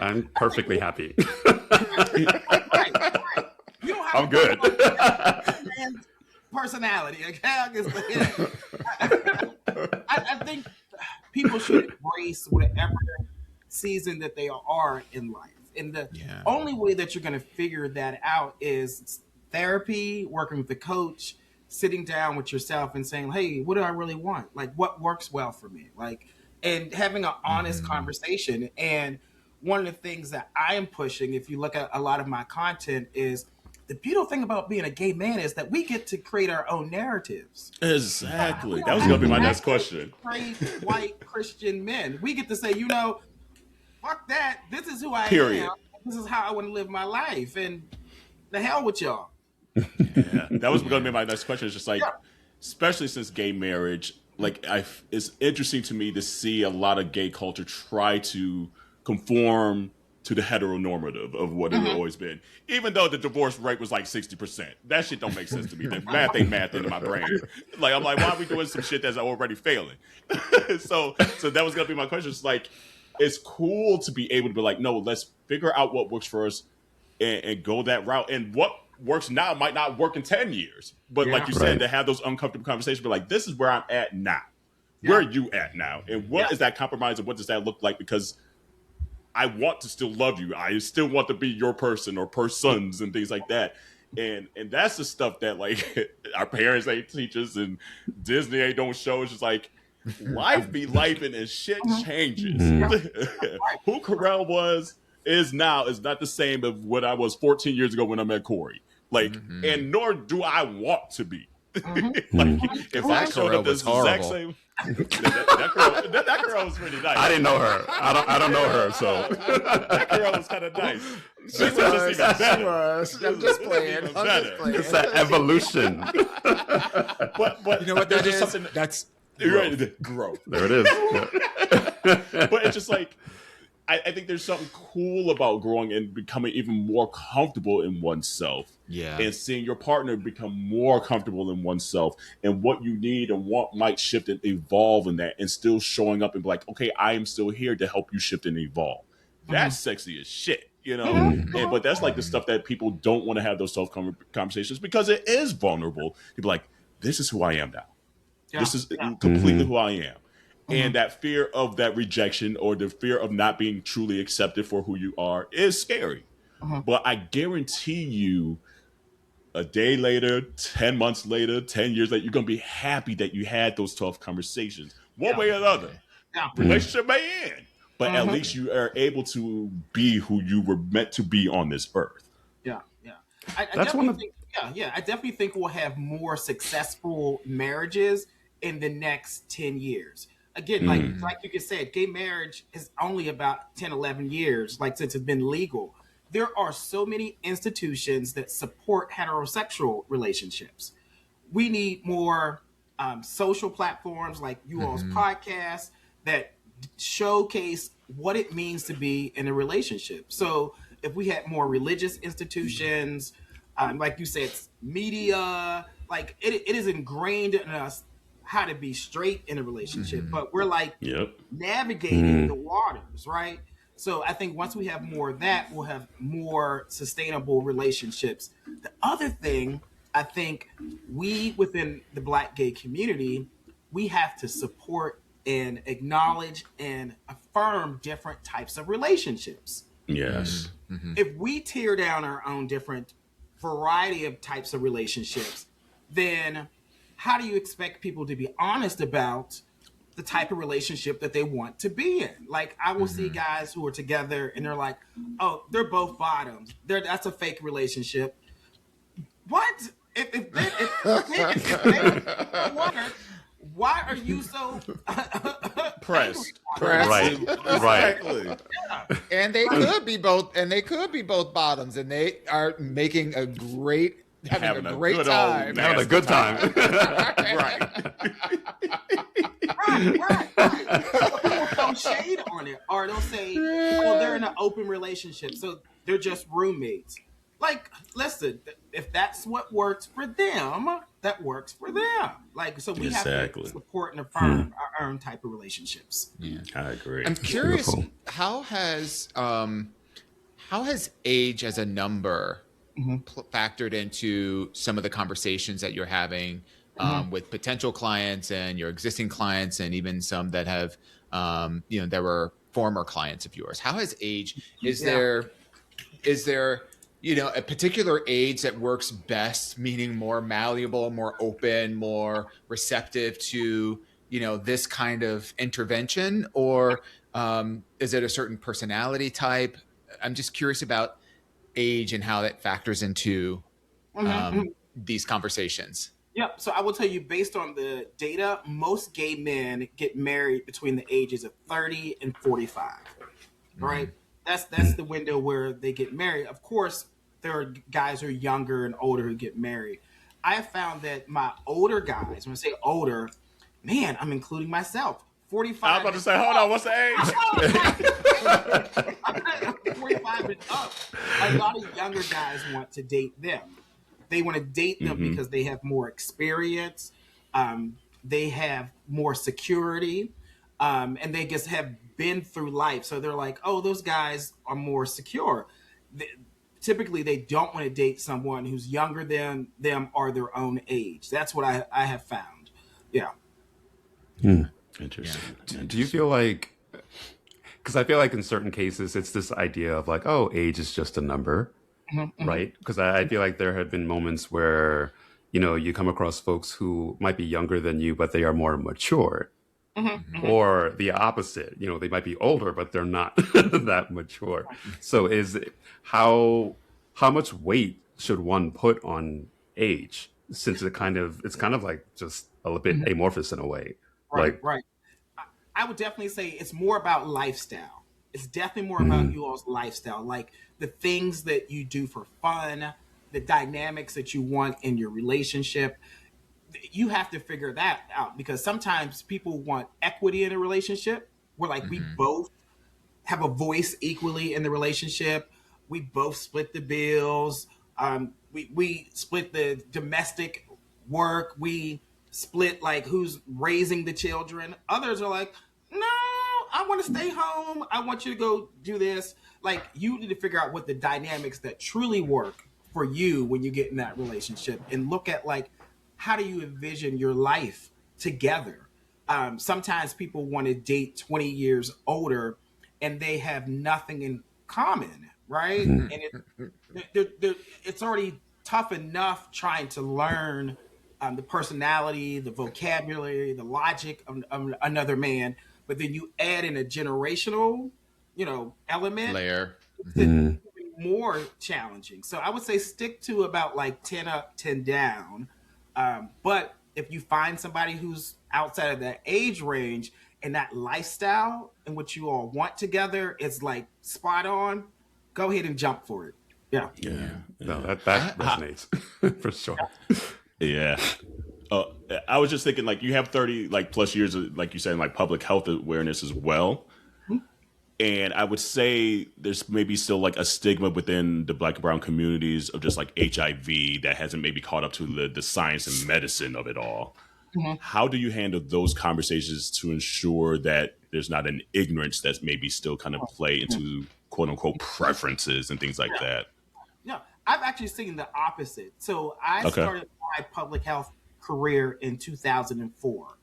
I'm perfectly happy. Right. You don't have I'm good. Personality, okay? I think people should embrace whatever season that they are in life. And the only way that you're going to figure that out is therapy, working with the coach, sitting down with yourself and saying, hey, what do I really want? Like, what works well for me? Like, and having an honest conversation. And one of the things that I am pushing, if you look at a lot of my content, is the beautiful thing about being a gay man is that we get to create our own narratives. Exactly. That was going to be my next question. Straight, white, Christian men. We get to say, you know, fuck that. This is who I Period. am. This is how I want to live my life. And the hell with y'all. Yeah, that was going to be my next question. It's just like, especially since gay marriage, like it's interesting to me to see a lot of gay culture try to conform to the heteronormative of what it had always been. Even though the divorce rate was like 60%. That shit don't make sense to me. The math ain't math into my brain. Like, I'm like, why are we doing some shit that's already failing? So that was going to be my question. It's like, it's cool to be able to be like, no, let's figure out what works for us and go that route. And what works now might not work in 10 years. But like you said, to have those uncomfortable conversations, be like, this is where I'm at now. Where are you at now? And what is that compromise and what does that look like? Because I want to still love you. I still want to be your person or persons and things like that. And that's the stuff that like our parents ain't teach us and Disney ain't don't show. It's just like life be lifing and shit changes. Who Carell is now is not the same as what I was 14 years ago when I met Corey. Like, and nor do I want to be. Like, if I showed up this exact same. That girl was pretty nice. I didn't know her. I don't know her, so that girl was kind of nice. She was. I'm just playing. It's that evolution. But you know what that is? Something That's growth. There it is. But it's just like I think there's something cool about growing and becoming even more comfortable in oneself. Yeah. And seeing your partner become more comfortable in oneself and what you need and what might shift and evolve in that and still showing up and be like, okay, I am still here to help you shift and evolve. That's sexy as shit, you know? And, but that's like the stuff that people don't want to have those conversations because it is vulnerable. You'd be like, this is who I am now. Yeah. This is completely who I am. And that fear of that rejection or the fear of not being truly accepted for who you are is scary. But I guarantee you a day later, 10 months later, 10 years later, you're going to be happy that you had those tough conversations. One way or the other. Relationship may end. But at least you are able to be who you were meant to be on this earth. I definitely think we'll have more successful marriages in the next 10 years. Again, like you said, gay marriage is only about 10, 11 years, like since it's been legal. there are so many institutions that support heterosexual relationships. We need more social platforms like you all's podcast that showcase what it means to be in a relationship. So if we had more religious institutions, like you said, media, like it is ingrained in us how to be straight in a relationship, but we're like navigating the waters, right? So I think once we have more of that, we'll have more sustainable relationships. The other thing, I think we within the Black gay community, we have to support and acknowledge and affirm different types of relationships. Yes. If we tear down our own different variety of types of relationships, then how do you expect people to be honest about the type of relationship that they want to be in? Like, I will see guys who are together and they're like, oh, they're both bottoms. That's a fake relationship. What? If they water, why are you so Pressed? Right. Exactly. And they could be both, bottoms, and they are making a great, having a great good time. old Having a good time. Right. right. People throw shade on it, or they'll say, "Oh, they're in an open relationship, so they're just roommates." Like, listen, if that's what works for them, that works for them. Like, so we have to support and affirm our own type of relationships. Yeah, I agree. I'm curious, how has age as a number factored into some of the conversations that you're having with potential clients and your existing clients, and even some that have, that were former clients of yours? How has age? Is there a particular age that works best, meaning more malleable, more open, more receptive to, this kind of intervention? Or is it a certain personality type? I'm just curious about age and how that factors into these conversations. Yep. So I will tell you, based on the data, most gay men get married between the ages of 30 and 45, right? That's the window where they get married. Of course, there are guys who are younger and older who get married. I have found that my older guys, when I say older, man, I'm including myself. 45. I was about to say, hold on, what's the age? 45 and up. A lot of younger guys want to date them. They want to date them because they have more experience, they have more security, and they just have been through life. So they're like, oh, those guys are more secure. Typically, they don't want to date someone who's younger than them or their own age. That's what I have found. Yeah. Interesting. Yeah. Do you feel like, because I feel like in certain cases, it's this idea of like, oh, age is just a number. Right? Because I feel like there have been moments where, you come across folks who might be younger than you, but they are more mature. Or the opposite, they might be older, but they're not that mature. So how much weight should one put on age, since it's kind of like just a little bit amorphous in a way? Right. I would definitely say it's more about lifestyle. It's definitely more about you all's lifestyle. Like, the things that you do for fun, the dynamics that you want in your relationship. You have to figure that out, because sometimes people want equity in a relationship where like we both have a voice equally in the relationship. We both split the bills. We split the domestic work. We split like who's raising the children. Others are like, no, I want to stay home. I want you to go do this. Like, you need to figure out what the dynamics that truly work for you when you get in that relationship, and look at like, how do you envision your life together? Sometimes people want to date 20 years older and they have nothing in common, right? And it's already tough enough trying to learn the personality, the vocabulary, the logic of another man. But then you add in a generational, element layer. It's even more challenging. So I would say stick to about like 10 up, 10 down. But if you find somebody who's outside of that age range and that lifestyle and what you all want together is like spot on, go ahead and jump for it. Yeah. Yeah. No, that resonates for sure. Yeah. I was just thinking, like, you have 30 like plus years of, like you said, like public health awareness as well. And I would say there's maybe still like a stigma within the Black and brown communities of just like HIV that hasn't maybe caught up to the science and medicine of it all. How do you handle those conversations to ensure that there's not an ignorance that's maybe still kind of play into quote unquote preferences and things like that? Yeah, I've actually seen the opposite. So I started my public health career in 2004.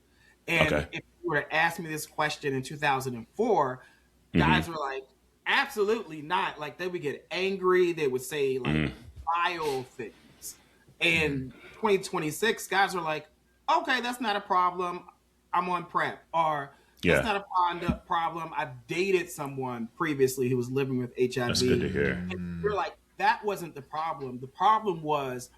And if you were to ask me this question in 2004, guys were like, absolutely not. Like, they would get angry. They would say like vile things. And 2026, guys are like, okay, that's not a problem. I'm on PrEP. Or that's not a problem. I've dated someone previously who was living with HIV. That's good to hear. And you're like, that wasn't the problem. The problem was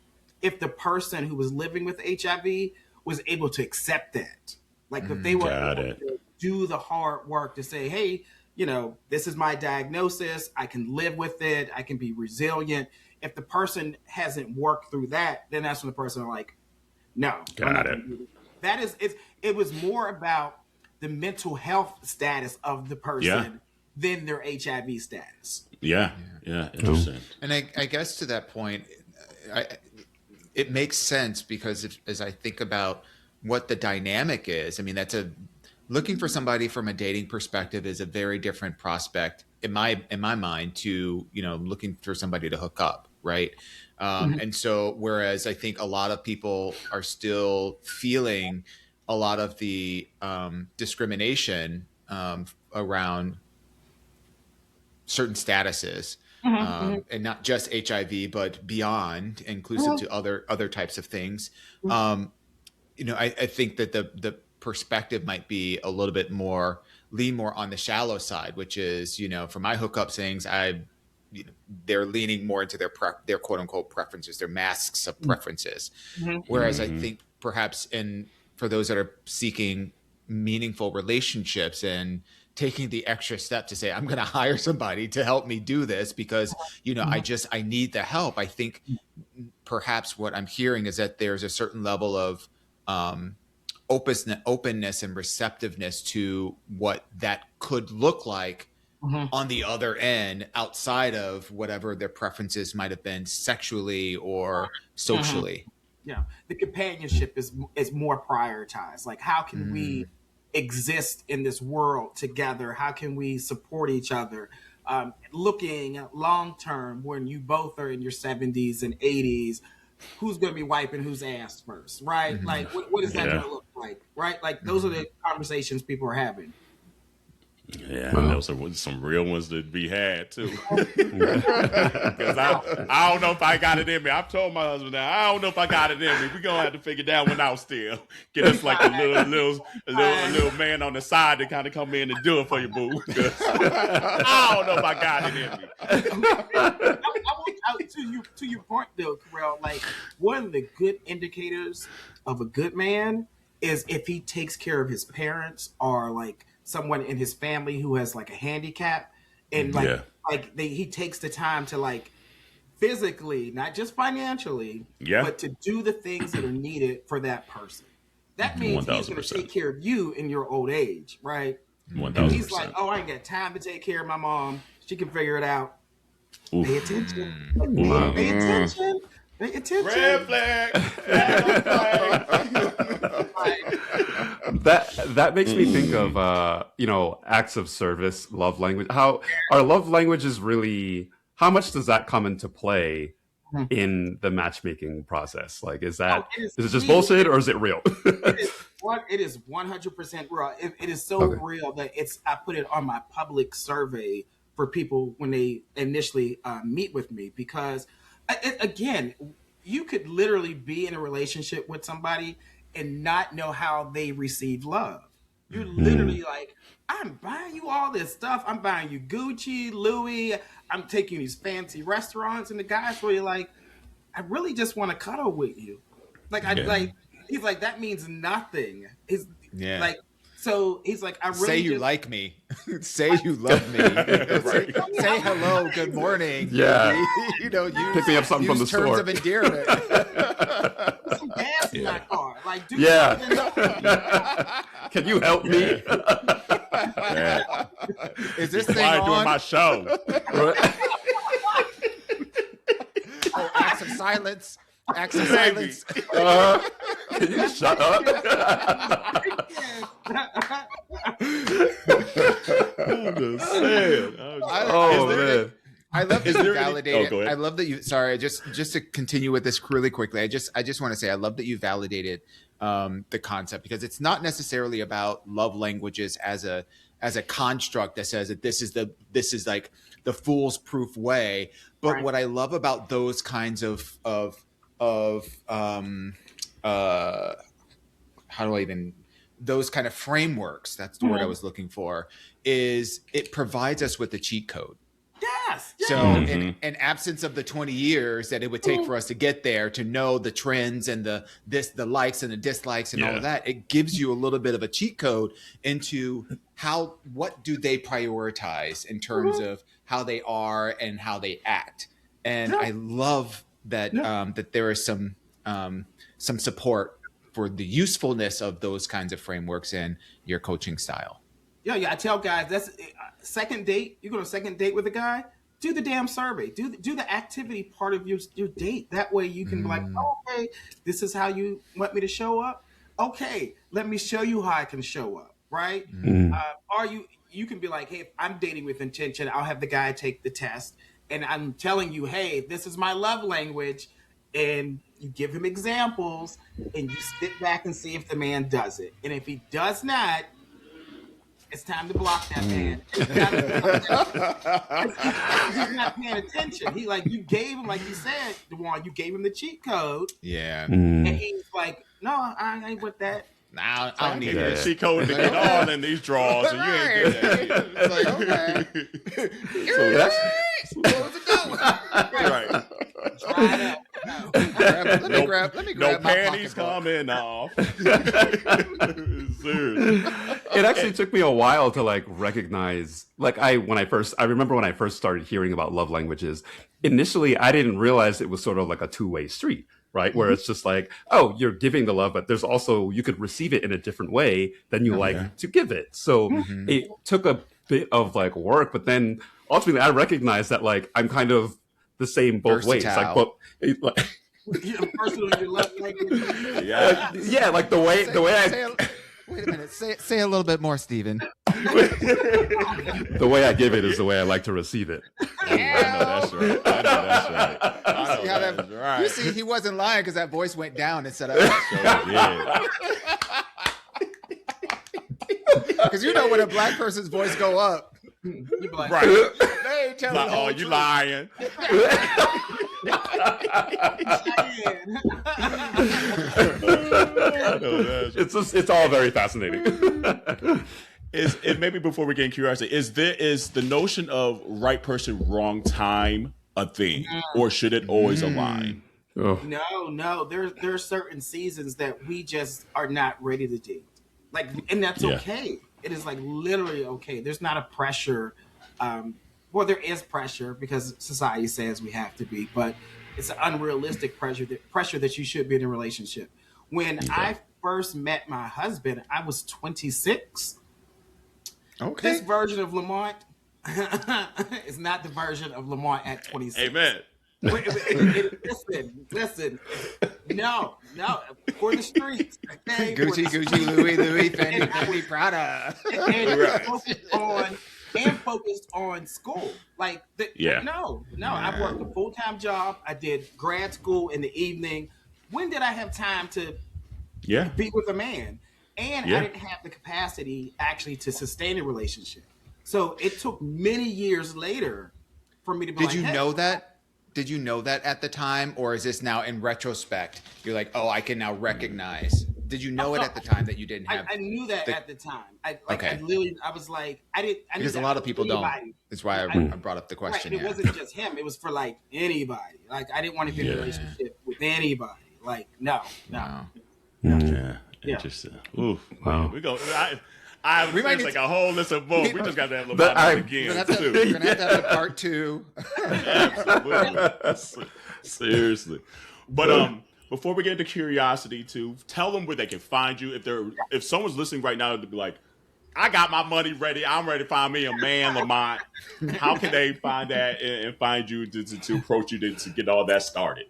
if the person who was living with HIV was able to accept that. Like, if they were able to do the hard work to say, hey, you know, this is my diagnosis. I can live with it. I can be resilient. If the person hasn't worked through that, then that's when the person are like, no. Got it. That is, it was more about the mental health status of the person than their HIV status. Yeah. Interesting. And I guess to that point, it makes sense because as I think about what the dynamic is, I mean, looking for somebody from a dating perspective is a very different prospect in my mind to, you know, looking for somebody to hook up, right? And so, whereas I think a lot of people are still feeling a lot of the discrimination around certain statuses, and not just HIV, but beyond, inclusive to other types of things. You know, I think that the perspective might be a little bit lean more on the shallow side, which is, you know, for my hookup things, they're leaning more into their quote unquote preferences, their masks of preferences. Whereas I think perhaps for those that are seeking meaningful relationships and taking the extra step to say, I'm going to hire somebody to help me do this because, you know, I need the help. I think perhaps what I'm hearing is that there's a certain level of openness and receptiveness to what that could look like on the other end, outside of whatever their preferences might have been sexually or socially. Yeah, the companionship is more prioritized. Like, how can we exist in this world together? How can we support each other? Looking long term, when you both are in your 70s and 80s, who's going to be wiping whose ass first, right? Like, what is that going to look like, right? Like, those are the conversations people are having. Yeah, those are some real ones to be had too. Because I don't know if I got it in me. I've told my husband that I don't know if I got it in me. We're gonna have to figure that one out still. Get us like a little man on the side to kind of come in and do it for you, boo. I don't know if I got it in me. I want to your point though, Carell. Like, one of the good indicators of a good man is if he takes care of his parents or like someone in his family who has like a handicap, and he takes the time to like physically, not just financially, but to do the things that are needed for that person. That means 1000%. He's going to take care of you in your old age, right? 1000%. He's like, oh, I ain't got time to take care of my mom. She can figure it out. Oof. Pay attention. Pay attention. Pay attention. Red flag. That makes me think of acts of service, love language. How our love languages really? How much does that come into play in the matchmaking process? Like, is it just bullshit or is it real? It is 100% real. It is so real that I put it on my public survey for people when they initially meet with me, because again, you could literally be in a relationship with somebody and not know how they receive love. You're literally like, I'm buying you all this stuff. I'm buying you Gucci, Louis. I'm taking you these fancy restaurants, and the guy's really like, I really just want to cuddle with you. Like, he's like, that means nothing. Like, So he's like, I really say you like me. Say you love me. Say hello, good morning. Yeah. Use, pick me up something from the terms store. of endearment. Put some gas in my car. Like, do something. Can you help me? Yeah. Is this Be thing quiet during on? my show. Oh, acts of silence. Acts of silence. Can you shut up? I'm just saying. Man. I love that Is you there any- validated. go ahead. I love that you. Sorry, just to continue with this really quickly. I just want to say I love that you validated the concept, because it's not necessarily about love languages as a construct that says that this is like the fool's proof way. But Right. what I love about those kinds of how do I even, those kind of frameworks, that's the word I was looking for, is it provides us with a cheat code. Yes. So Mhm. in absence of the 20 years that it would take for us to get there, to know the trends and the likes and the dislikes and all of that, it gives you a little bit of a cheat code into what do they prioritize in terms of how they are and how they act. And I love that that there is some support for the usefulness of those kinds of frameworks in your coaching style. Yeah. I tell guys, that's second date. You go to a second date with a guy, do the damn survey. Do the activity part of your date. That way you can be like, okay, this is how you want me to show up. Okay, let me show you how I can show up. Right? You can be like, hey, if I'm dating with intention, I'll have the guy take the test, and I'm telling you, hey, this is my love language, and you give him examples, and you sit back and see if the man does it. And if he does not, it's time to block that man. He's not paying attention. He you gave him, like you said, DeJuan, you gave him the cheat code. Yeah. And he's like, no, I ain't with that. Nah, I don't need Yeah. this. She code to get all in these drawers, and you ain't good at it. It's like, okay. Close the door. Right. Try it out. Let me grab No my panties pocketbook. coming off. Seriously. It actually took me a while to recognize, I remember when I first started hearing about love languages, initially I didn't realize it was sort of like a two-way street, right? Where it's just like, oh, you're giving the love, but there's also, you could receive it in a different way than you like to give it. So it took a bit of work, but then ultimately I recognized that I'm kind of the same both ways. Personally, your love language. Yeah. The way I Wait a minute. Say a little bit more, Stephen. the way I give it is the way I like to receive it. I know that's right. You see, he wasn't lying because that voice went down instead of Yeah. because when a black person's voice go up, You be like, Right. they ain't telling the Oh, whole you truth. lying. I know that's right. It's all very fascinating. Maybe before we get in curiosity, is the notion of right person, wrong time a thing, or should it always align? Oh. No. There are certain seasons that we just are not ready to date. And that's okay. It is literally okay. There's not a pressure. Well, there is pressure because society says we have to be, but it's an unrealistic pressure that you should be in a relationship. When I first met my husband, I was 26. Okay. This version of Lamont is not the version of Lamont at 26. Amen. Listen. No, for the streets. Okay? Gucci, Louis, Fendi, Prada. And focused on school. No. I worked a full-time job. I did grad school in the evening. When did I have time to be with a man? And I didn't have the capacity actually to sustain a relationship. So it took many years later for me to be Did you know that? Did you know that at the time, or is this now in retrospect? You're like, oh, I can now recognize. Did you know it at the time that you didn't have? I knew that at the time. I was like, I didn't. Because a lot of people don't. That's why I brought up the question. Right, it wasn't just him. It was for anybody. I didn't want to be in a relationship with anybody. No. Yeah. Interesting. Oof. Wow. We go. We might There's need like to- a whole list of books. We just got to have Lamont on again, We're too. gonna have to have a part 2. Absolutely. Seriously. But before we get into Curiosity too, tell them where they can find you. If someone's listening right now to be like, I got my money ready, I'm ready to find me a man, Lamont. How can they find that and find you to approach you to get all that started?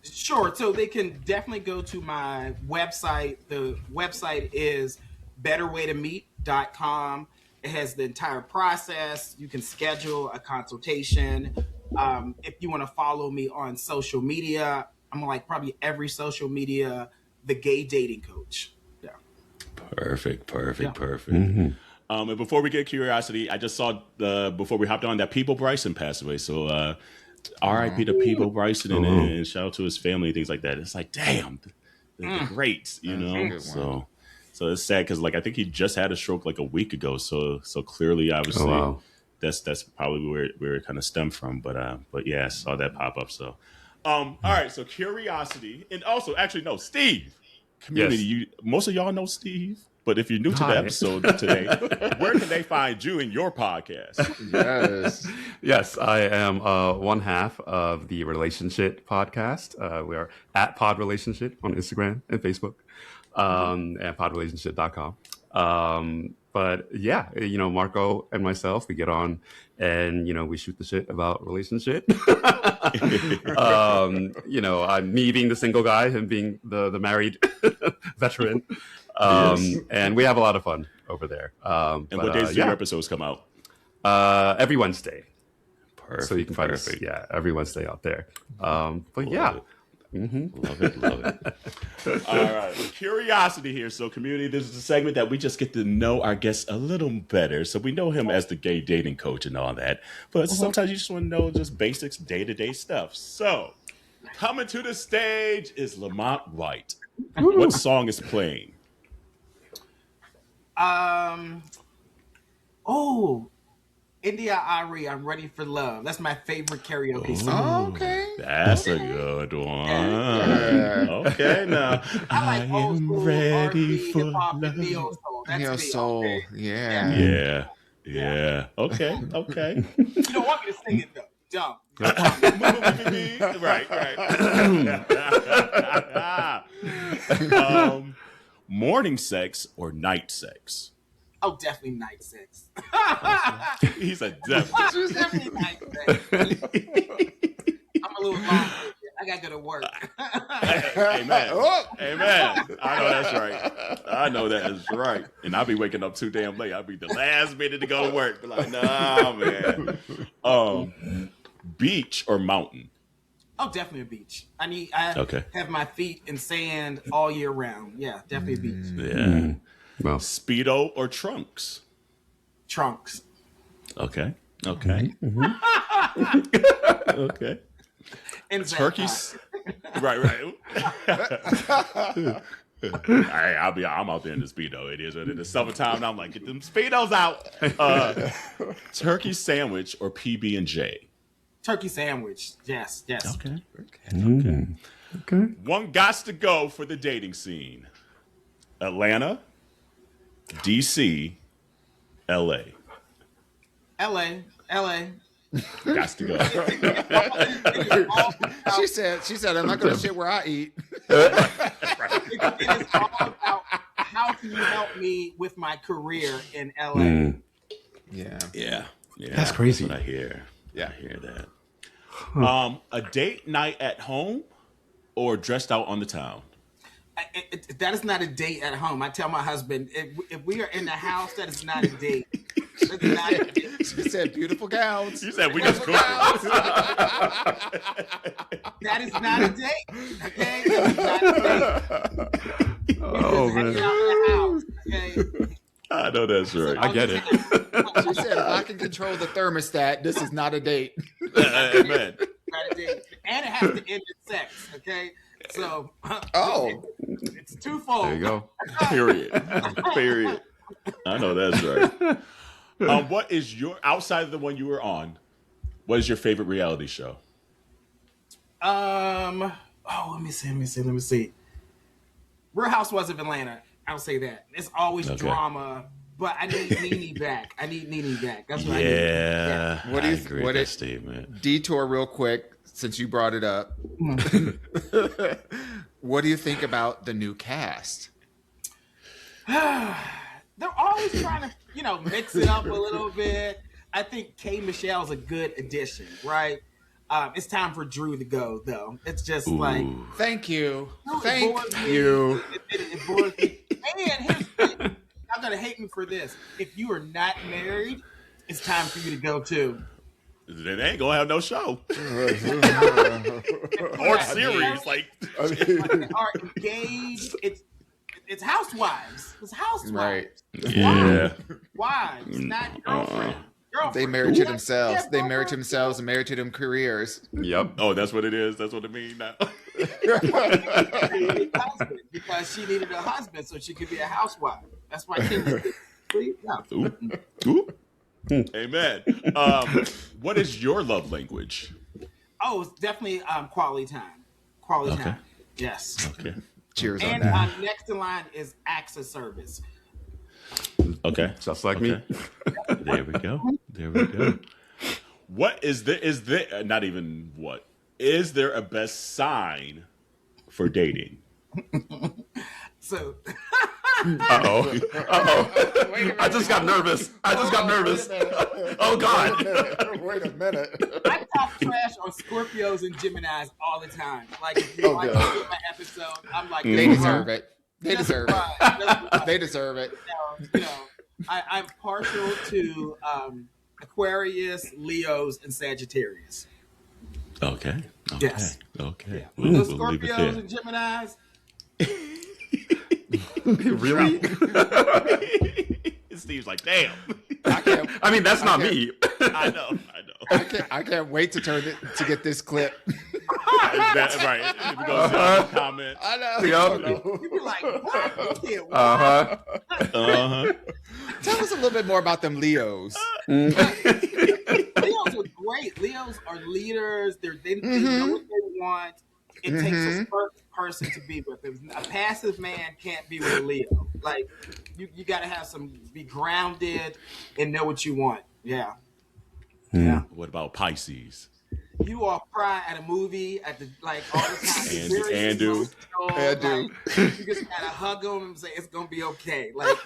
Sure. So they can definitely go to my website. The website is betterwaytomeet.com. It has the entire process. You can schedule a consultation. If you want to follow me on social media, I'm on like probably every social media, the gay dating coach. Yeah. Perfect. Mm-hmm. And before we get Curiosity, I just saw before we hopped on that People Bryson passed away. So R.I.P. to People Bryson and shout out to his family and things like that. It's like, damn, the greats, you know. So it's sad because like I think he just had a stroke like a week ago. So clearly, obviously, that's probably where it kind of stemmed from. But yeah, I saw that pop up. So all right, so Curiosity, and also actually no, Steve. Community, Yes. Most of y'all know Steve, but if you're new to the episode today, where can they find you in your podcast? Yes, I am one half of the Relationship podcast. We are at Pod Relationship on Instagram and Facebook, and podrelationship.com. But yeah, Marco and myself, we get on and, we shoot the shit about relationship. Me being the single guy, him being the married veteran. And we have a lot of fun over there. And what days do your episodes come out? Every Wednesday. Perfect. So you can find us, every Wednesday out there. But yeah. Love it. All right. Curiosity here. So community, this is a segment that we just get to know our guests a little better. So we know him as the gay dating coach and all that. But sometimes you just want to know just basics, day-to-day stuff. So coming to the stage is Lamont White. What song is playing? India Ari, I'm Ready for Love. That's my favorite karaoke song. Okay. That's a good one. Okay, now I like old school R&B, for hip-hop, love. and neo soul. That's Neo me. soul. Okay. Yeah. Yeah. Okay. You don't want me to sing it though. Dumb. Right. Morning sex or night sex? Oh, definitely night sex. He's a devil. It's definitely night sex. I'm a little long. I gotta go to work. Amen. I know that is right. And I'll be waking up too damn late. I'll be the last minute to go to work. Be like, nah, man. Beach or mountain? Oh, definitely a beach. I have my feet in sand all year round. Yeah, definitely a beach. Yeah. Well, Speedo or trunks? Trunks. Okay. Okay. And Turkeys. Right. I'm out there in the Speedo. It is what it is. Summertime. I'm like, get them Speedos out. Turkey sandwich or PB&J? Turkey sandwich. Yes. Okay. okay. One gots to go for the dating scene. Atlanta, DC, LA. LA. Gots to go. She said, I'm not going to shit where I eat. It is all about how can you help me with my career in LA. Yeah. That's crazy. That's what I hear. Yeah. I hear that. A date night at home or dressed out on the town? That is not a date at home. I tell my husband, if we are in the house, that is not a date. That's not a date. She said beautiful gowns. You said we just cooked. That is not a date. Okay? That is not a date. Oh, man. Hanging out in the house. Okay? I know that's right. I get it. She said, if I can control the thermostat, this is not a date. Amen. Not a date. And it has to end in sex. Okay? So, it's twofold. There you go. Period. I know that's right. What is your, outside of the one you were on, what is your favorite reality show? Let me see. Real Housewives of Atlanta. I'll say that. It's always drama, but I need Nene back. That's what I need. Yeah. What do you agree what with it- that statement. Detour real quick since you brought it up. What do you think about the new cast? They're always trying to, mix it up a little bit. I think K. Michelle's a good addition, right? It's time for Drew to go, though. It's just like... Thank you. Drew, Thank it bores you. me. It bores me. And here's the thing. Y'all gonna hate me for this. If you are not married, it's time for you to go, too. Then they ain't gonna have no show or series. Like, Are engaged. It's housewives. It's housewives. Right. yeah. Wives, not girlfriend. They married to themselves. They married to themselves and married to them careers. Yep. Oh, that's what it is. That's what it means now. Husband, because she needed a husband so she could be a housewife. That's why Kim did it. See? Yeah. Ooh. Amen. What is your love language? Oh, it's definitely quality time. Quality time. Yes. Okay. Cheers on And that. next in line is acts of service. Okay. Just like me. There we go. What is there not even what? Is there a best sign for dating? Uh So oh. I just got nervous. Oh God. Wait a minute. I talk trash on Scorpios and Geminis all the time. Like if you watch my episode, I'm like, They deserve it. They Just deserve right. it. Just right. They deserve it. I'm partial to Aquarius, Leos, and Sagittarius. Okay. Yes. Okay. Yeah. Those We'll leave it Scorpios there. and Geminis. Really? Steve's like, damn. I mean, that's not me. I know. I can't wait to get this clip. That's right. It goes in the comment. I know. Yep. You be like, what? You can't Uh-huh. Tell us a little bit more about them Leos. Leos are great. Leos are leaders. They know what they want. It takes a certain person to be with them. A passive man can't be with a Leo. Like you got to have be grounded and know what you want. Yeah. Yeah. What about Pisces? You all cry at a movie all the time. And do. You just gotta hug them and say it's gonna be okay. Like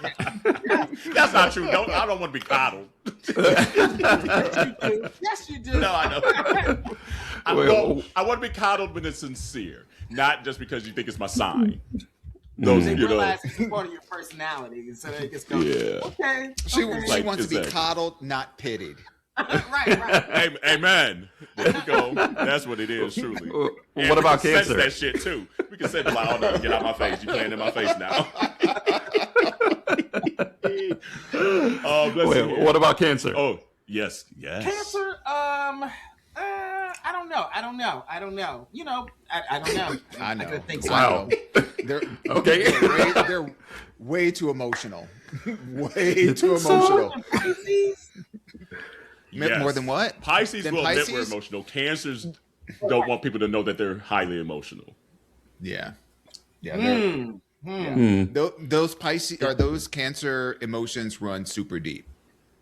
That's not true. I don't want to be coddled. yes, you do. No, I know. I want to be coddled when it's sincere, not just because you think it's my sign. Those, They realize it's part of your personality, so they just go, okay. She Like, wants to be exactly. coddled, not pitied. right. Amen. There you go. That's what it is, truly. And What about we can sense Cancer? that shit too. We can say like, oh no, get out of my face. You playing in my face now. Wait, what about Cancer? Oh, yes. Cancer, I don't know. I don't know. I don't know. I know. I could think so. Wow. They're Okay. they're way too emotional. Way too emotional. Pisces, Yes. More than what? Pisces Than will admit we're Pisces? emotional. Cancers don't want people to know that they're highly emotional. Yeah. Yeah. Those Pisces or those Cancer emotions run super deep.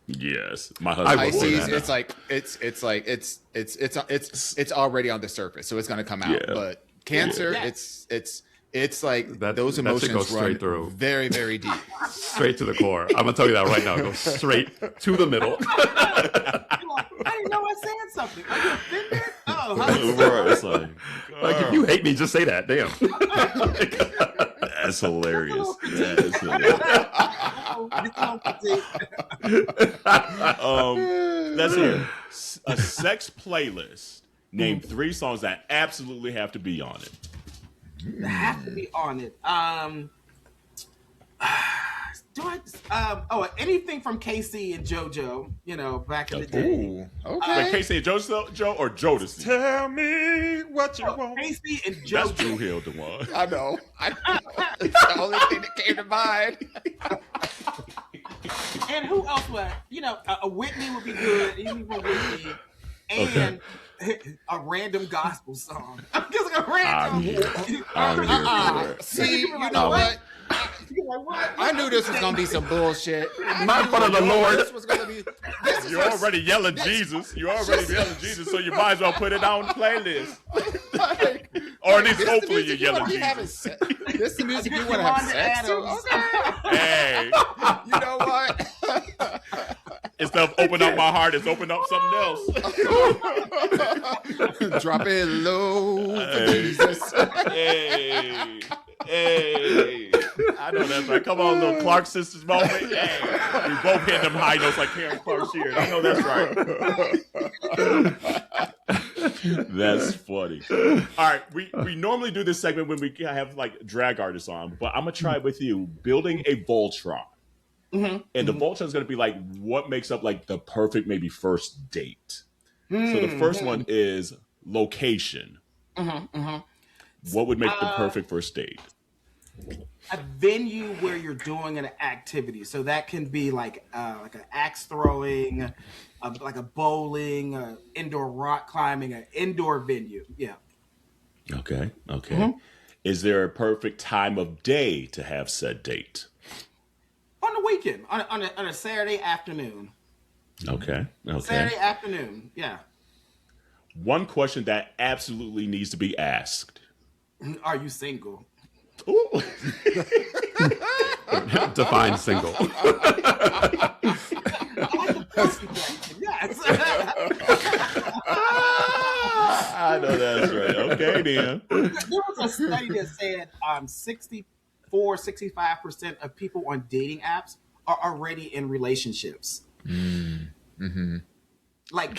Yes, my husband. will say Pisces, that. it's already on the surface, so it's gonna come out. Yeah. But Cancer, Yeah. it's like that those should emotions go straight run through. very, very deep. Straight to the core. I'm gonna tell you that right now. Go straight to the middle. I didn't know I said something. Are you offended? Oh, Right, it's Like, if you hate me, just say that. Damn. that's hilarious. That's hilarious. Let's hear a sex playlist. Name 3 songs that absolutely have to be on it. have to be on it. Anything from KC and JoJo, back in the day. Ooh, okay. Wait, Casey and Joe or Jodeci? Tell me what you want. KC and That's Drew JoJo. Hill, the one. I know. It's the only thing that came to mind. And who else would, a Whitney would be good, even for Whitney. And a random gospel song. Just like a random. I'm here for it. See, you know what? You're like, what? I knew this was gonna be some bullshit. Not in front of the Lord. This was gonna be. This is You're already yelling Jesus. You're already yelling Jesus, so you might as well put it on the playlist. Or at least hopefully you're yelling Jesus. This is the music you want to have sex to? Okay. Hey, You know what? instead of open up my heart, it's open up something else. Drop it low for Jesus. Hey, hey. I know that's right. Come on, little Clark sisters moment. Hey, we both hit them high notes like Karen Clark here. I know that's right. That's funny. All right, we normally do this segment when we have like drag artists on, but I'm gonna try it with you. Building a Voltron. Mm-hmm. And the Voltron is going to be like what makes up like the perfect maybe first date. So the first one is location. What would make the perfect first date? A venue where you're doing an activity. So that can be like an axe throwing, like a bowling, indoor rock climbing, an indoor venue. Yeah. Okay. Is there a perfect time of day to have said date? On the weekend, on a Saturday afternoon. Okay. Saturday afternoon, yeah. One question that absolutely needs to be asked. Are you single? Ooh. Define single. I like the person question, yes. I know that's right. Okay, then. There was a study that said 65% of people on dating apps are already in relationships. Like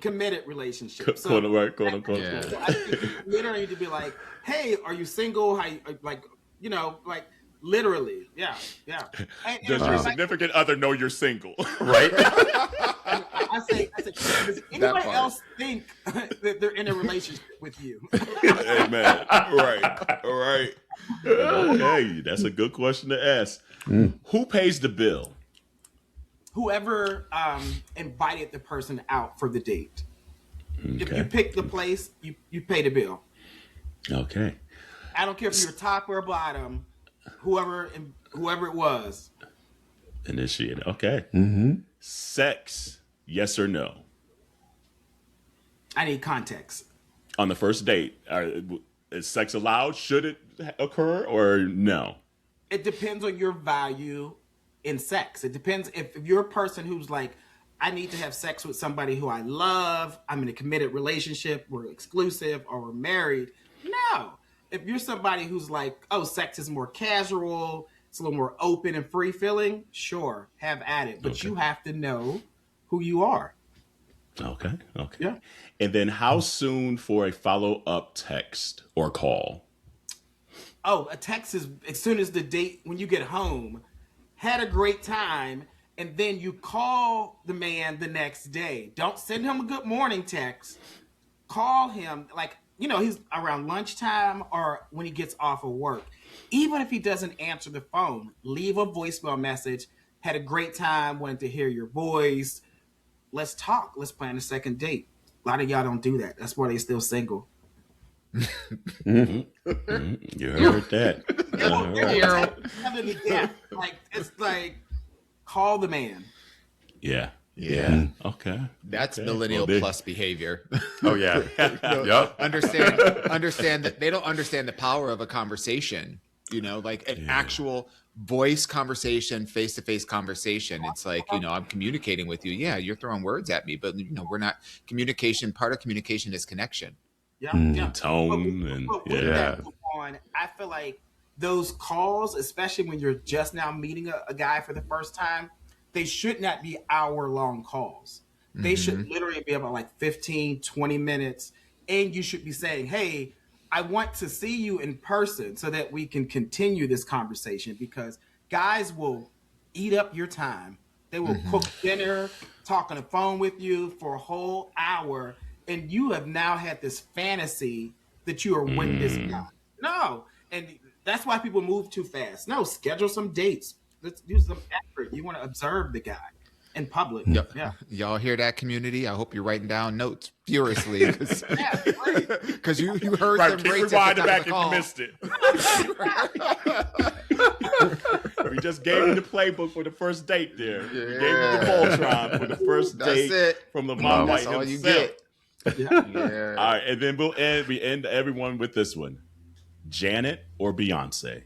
committed relationships. Quote unquote. Yeah. So I think you literally need to be like, hey, are you single? How you, like, you know, like literally. Yeah. Does your significant other know you're single? Right? I say, does anybody else think that they're in a relationship with you? Amen. Right. Okay, that's a good question to ask. Who pays the bill? Whoever invited the person out for the date. Okay. If you pick the place, you pay the bill. Okay. I don't care if you're top or bottom. Whoever it was. Initiate. Okay. Sex, yes or no? I need context. On the first date, is sex allowed? Should it occur or no? It depends on your value in sex. It depends if you're a person who's like, I need to have sex with somebody who I love, I'm in a committed relationship, we're exclusive, or we're married. No. If you're somebody who's like, oh, sex is more casual, it's a little more open and free feeling, sure, have at it. But you have to know who you are. Okay. Yeah. And then how soon for a follow-up text or call? Oh, a text is as soon as the date, when you get home, had a great time, and then you call the man the next day. Don't send him a good morning text. Call him, like, you know, he's around lunchtime or when he gets off of work. Even if he doesn't answer the phone, leave a voicemail message. Had a great time, wanted to hear your voice. Let's talk. Let's plan a second date. A lot of y'all don't do that. That's why they still single. You heard that. Like, it's like, call the man. Yeah. Okay. That's millennial plus behavior. Oh yeah. Yep. Understand that they don't understand the power of a conversation. You know, like an actual voice conversation, face-to-face conversation. It's like, you know, I'm communicating with you. Yeah, you're throwing words at me, but you know, we're not communication. Part of communication is connection. Yeah. Tone I feel like those calls, especially when you're just now meeting a guy for the first time, they should not be hour-long calls. They should literally be about like 15, 20 minutes. And you should be saying, hey, I want to see you in person so that we can continue this conversation, because guys will eat up your time. They will cook dinner, talk on the phone with you for a whole hour, and you have now had this fantasy that you are with this guy. No. And that's why people move too fast. No, schedule some dates. Let's do some effort. You want to observe the guy in public. Yeah. Y'all hear that, community? I hope you're writing down notes furiously because you heard them keep rates rewinding at the back time if of you the missed it. We just gave him the playbook for the first date there. We gave him the Voltron for the first date from Lamont White himself. You get. Yeah. All right, and then we end everyone with this one: Janet or Beyonce?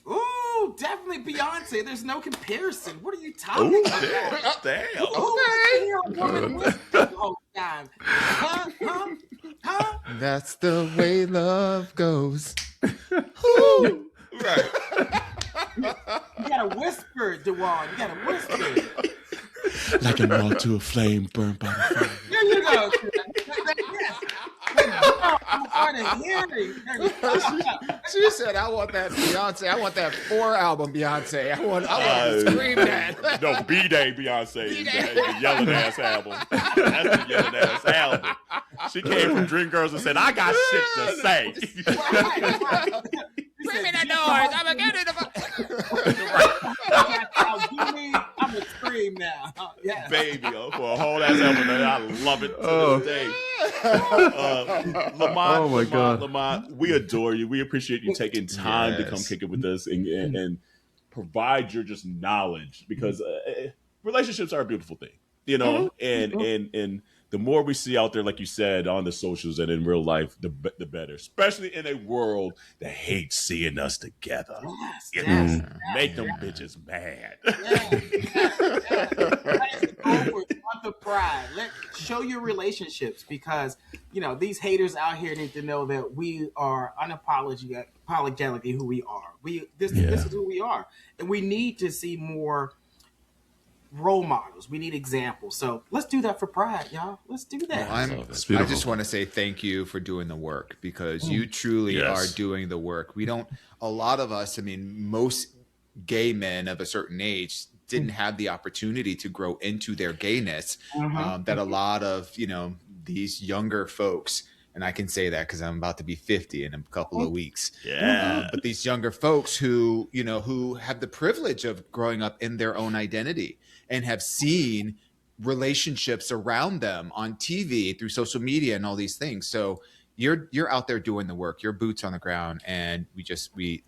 Ooh, definitely Beyonce. There's no comparison. What are you talking about? Damn. That's the way love goes. Right. You gotta whisper, Dewan. You gotta whisper. Like a moth to a flame burned by the fire. There you go. I'm hard of hearing. She said, "I want that Beyonce. I want that 4-album Beyonce. I want to scream that." No, B-Day Beyonce. The yelling ass album. That's the yelling ass album. She came from Dreamgirls and said, "I got shit to say." Bring me that noise. I'm gonna get it. I'm gonna scream now. Yeah. Baby, for a whole ass album, man, I love it to this day. Lamont, we adore you. We appreciate you taking time to come kick it with us and provide your just knowledge, because relationships are a beautiful thing, you know, and the more we see out there, like you said, on the socials and in real life, the better. Especially in a world that hates seeing us together. Yes, make them bitches mad. Want the pride. Show your relationships, because you know these haters out here need to know that we are unapologetically who we are. This is who we are, and we need to see more role models. We need examples. So let's do that for pride, y'all. Let's do that. I just want to say thank you for doing the work, because you truly are doing the work. A lot of us, I mean, most gay men of a certain age didn't have the opportunity to grow into their gayness that a lot of, these younger folks, and I can say that because I'm about to be 50 in a couple of weeks. But these younger folks who have the privilege of growing up in their own identity and have seen relationships around them on TV, through social media and all these things. So you're out there doing the work, your boots on the ground, and we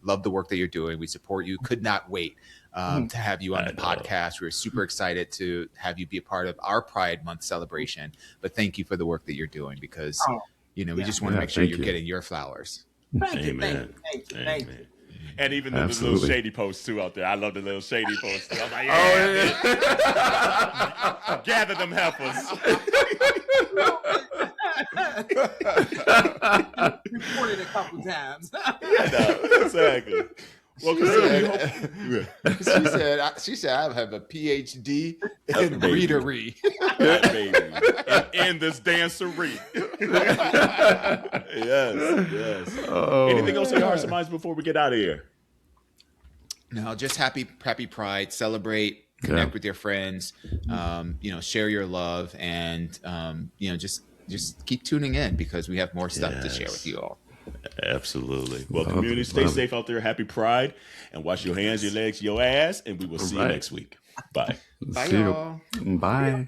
love the work that you're doing. We support you. Could not wait to have you on the podcast. We're super excited to have you be a part of our Pride Month celebration. But thank you for the work that you're doing, because we just want to make sure you're getting your flowers. Thank you. And even the little shady posts too out there. I love the little shady posts too. I'm like, gather them heifers. Reported a couple times. Exactly. Well, she said I have a PhD in readery. In this dancery. Yes. Anything else in your hearts and minds before we get out of here? No, just happy Pride. Celebrate, connect with your friends. Share your love, and just keep tuning in, because we have more stuff to share with you all. Absolutely. Well, community, stay safe out there. Happy Pride, and wash your hands, your legs, your ass, and we will see you next week. Bye. Bye, y'all. Bye.